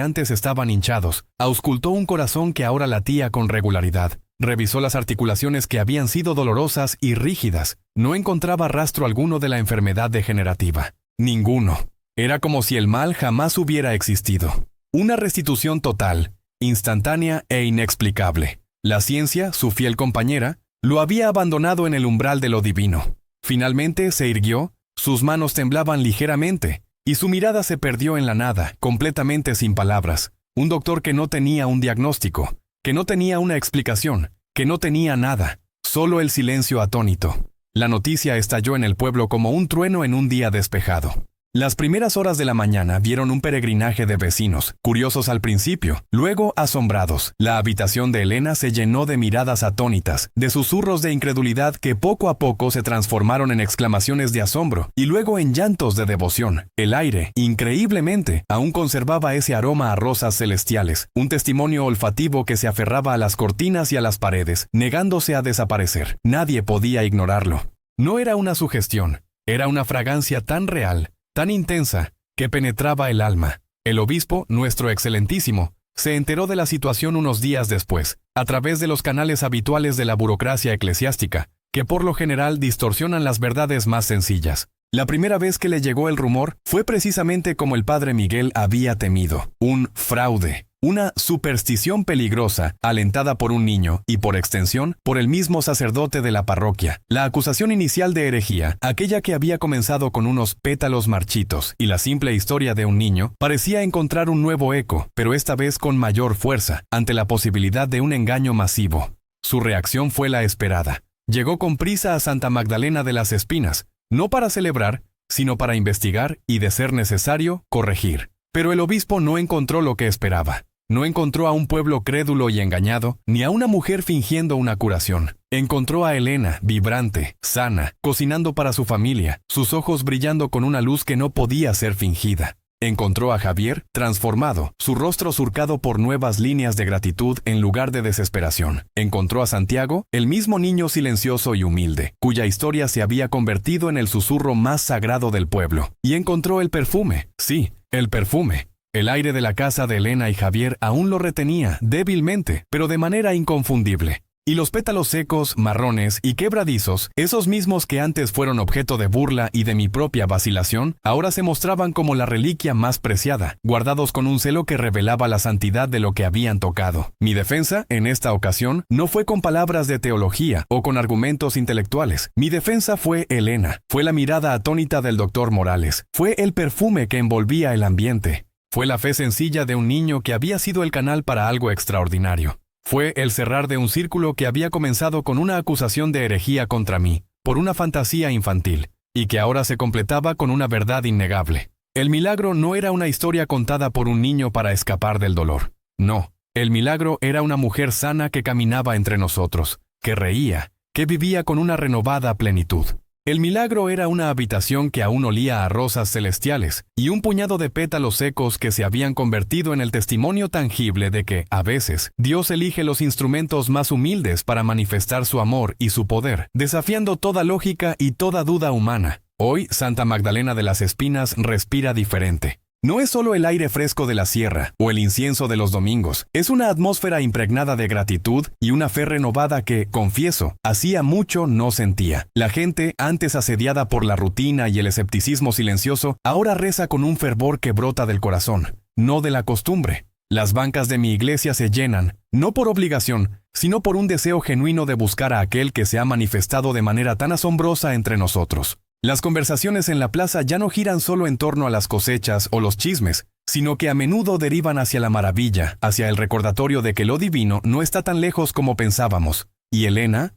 antes estaban hinchados. Auscultó un corazón que ahora latía con regularidad. Revisó las articulaciones que habían sido dolorosas y rígidas. No encontraba rastro alguno de la enfermedad degenerativa. Ninguno. Era como si el mal jamás hubiera existido. Una restitución total, instantánea e inexplicable. La ciencia, su fiel compañera, lo había abandonado en el umbral de lo divino. Finalmente se irguió, sus manos temblaban ligeramente, y su mirada se perdió en la nada, completamente sin palabras. Un doctor que no tenía un diagnóstico, que no tenía una explicación, que no tenía nada, solo el silencio atónito. La noticia estalló en el pueblo como un trueno en un día despejado. Las primeras horas de la mañana vieron un peregrinaje de vecinos, curiosos al principio, luego asombrados. La habitación de Elena se llenó de miradas atónitas, de susurros de incredulidad que poco a poco se transformaron en exclamaciones de asombro y luego en llantos de devoción. El aire, increíblemente, aún conservaba ese aroma a rosas celestiales, un testimonio olfativo que se aferraba a las cortinas y a las paredes, negándose a desaparecer. Nadie podía ignorarlo. No era una sugestión, era una fragancia tan real, tan intensa, que penetraba el alma. El obispo, nuestro excelentísimo, se enteró de la situación unos días después, a través de los canales habituales de la burocracia eclesiástica, que por lo general distorsionan las verdades más sencillas. La primera vez que le llegó el rumor fue precisamente como el padre Miguel había temido: un fraude. Una superstición peligrosa, alentada por un niño y, por extensión, por el mismo sacerdote de la parroquia. La acusación inicial de herejía, aquella que había comenzado con unos pétalos marchitos y la simple historia de un niño, parecía encontrar un nuevo eco, pero esta vez con mayor fuerza, ante la posibilidad de un engaño masivo. Su reacción fue la esperada. Llegó con prisa a Santa Magdalena de las Espinas, no para celebrar, sino para investigar y, de ser necesario, corregir. Pero el obispo no encontró lo que esperaba. No encontró a un pueblo crédulo y engañado, ni a una mujer fingiendo una curación. Encontró a Elena, vibrante, sana, cocinando para su familia, sus ojos brillando con una luz que no podía ser fingida. Encontró a Javier, transformado, su rostro surcado por nuevas líneas de gratitud en lugar de desesperación. Encontró a Santiago, el mismo niño silencioso y humilde, cuya historia se había convertido en el susurro más sagrado del pueblo. Y encontró el perfume, sí, el perfume. El aire de la casa de Elena y Javier aún lo retenía, débilmente, pero de manera inconfundible. Y los pétalos secos, marrones y quebradizos, esos mismos que antes fueron objeto de burla y de mi propia vacilación, ahora se mostraban como la reliquia más preciada, guardados con un celo que revelaba la santidad de lo que habían tocado. Mi defensa, en esta ocasión, no fue con palabras de teología o con argumentos intelectuales. Mi defensa fue Elena, fue la mirada atónita del doctor Morales, fue el perfume que envolvía el ambiente. Fue la fe sencilla de un niño que había sido el canal para algo extraordinario. Fue el cerrar de un círculo que había comenzado con una acusación de herejía contra mí, por una fantasía infantil, y que ahora se completaba con una verdad innegable. El milagro no era una historia contada por un niño para escapar del dolor. No, el milagro era una mujer sana que caminaba entre nosotros, que reía, que vivía con una renovada plenitud. El milagro era una habitación que aún olía a rosas celestiales y un puñado de pétalos secos que se habían convertido en el testimonio tangible de que, a veces, Dios elige los instrumentos más humildes para manifestar su amor y su poder, desafiando toda lógica y toda duda humana. Hoy, Santa Magdalena de las Espinas respira diferente. No es solo el aire fresco de la sierra o el incienso de los domingos, es una atmósfera impregnada de gratitud y una fe renovada que, confieso, hacía mucho no sentía. La gente, antes asediada por la rutina y el escepticismo silencioso, ahora reza con un fervor que brota del corazón, no de la costumbre. Las bancas de mi iglesia se llenan, no por obligación, sino por un deseo genuino de buscar a aquel que se ha manifestado de manera tan asombrosa entre nosotros. Las conversaciones en la plaza ya no giran solo en torno a las cosechas o los chismes, sino que a menudo derivan hacia la maravilla, hacia el recordatorio de que lo divino no está tan lejos como pensábamos. ¿Y Elena?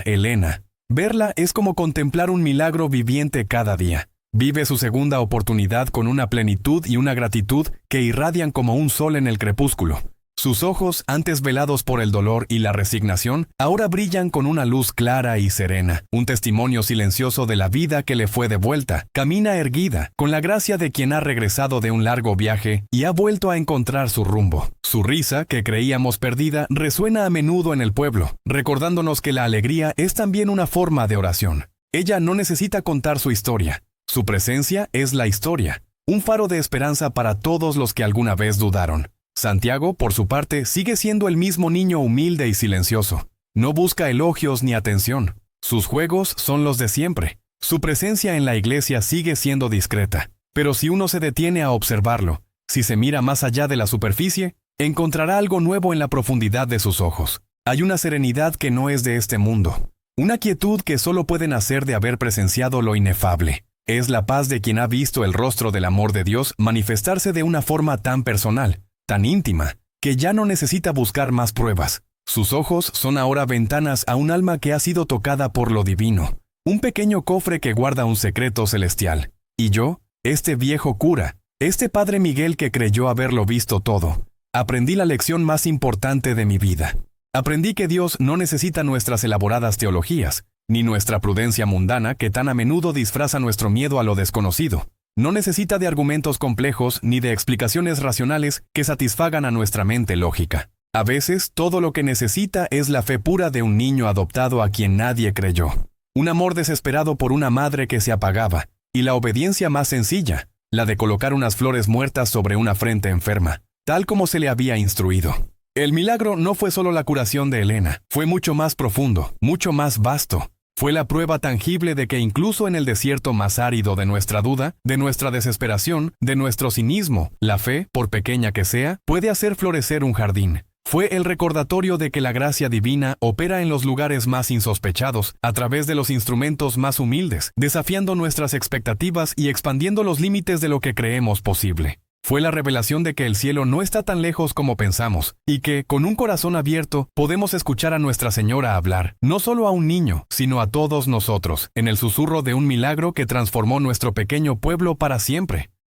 Elena. Verla es como contemplar un milagro viviente cada día. Vive su segunda oportunidad con una plenitud y una gratitud que irradian como un sol en el crepúsculo. Sus ojos, antes velados por el dolor y la resignación, ahora brillan con una luz clara y serena, un testimonio silencioso de la vida que le fue devuelta. Camina erguida, con la gracia de quien ha regresado de un largo viaje y ha vuelto a encontrar su rumbo. Su risa, que creíamos perdida, resuena a menudo en el pueblo, recordándonos que la alegría es también una forma de oración. Ella no necesita contar su historia. Su presencia es la historia, un faro de esperanza para todos los que alguna vez dudaron. Santiago, por su parte, sigue siendo el mismo niño humilde y silencioso. No busca elogios ni atención. Sus juegos son los de siempre. Su presencia en la iglesia sigue siendo discreta. Pero si uno se detiene a observarlo, si se mira más allá de la superficie, encontrará algo nuevo en la profundidad de sus ojos. Hay una serenidad que no es de este mundo. Una quietud que solo puede nacer de haber presenciado lo inefable. Es la paz de quien ha visto el rostro del amor de Dios manifestarse de una forma tan personal, tan íntima, que ya no necesita buscar más pruebas. Sus ojos son ahora ventanas a un alma que ha sido tocada por lo divino, un pequeño cofre que guarda un secreto celestial. Y yo, este viejo cura, este padre Miguel que creyó haberlo visto todo, aprendí la lección más importante de mi vida. Aprendí que Dios no necesita nuestras elaboradas teologías, ni nuestra prudencia mundana que tan a menudo disfraza nuestro miedo a lo desconocido. No necesita de argumentos complejos ni de explicaciones racionales que satisfagan a nuestra mente lógica. A veces, todo lo que necesita es la fe pura de un niño adoptado a quien nadie creyó. Un amor desesperado por una madre que se apagaba, y la obediencia más sencilla, la de colocar unas flores muertas sobre una frente enferma, tal como se le había instruido. El milagro no fue solo la curación de Elena, fue mucho más profundo, mucho más vasto. Fue la prueba tangible de que incluso en el desierto más árido de nuestra duda, de nuestra desesperación, de nuestro cinismo, la fe, por pequeña que sea, puede hacer florecer un jardín. Fue el recordatorio de que la gracia divina opera en los lugares más insospechados, a través de los instrumentos más humildes, desafiando nuestras expectativas y expandiendo los límites de lo que creemos posible. Fue la revelación de que el cielo no está tan lejos como pensamos, y que, con un corazón abierto, podemos escuchar a Nuestra Señora hablar, no solo a un niño, sino a todos nosotros, en el susurro de un milagro que transformó nuestro pequeño pueblo para siempre.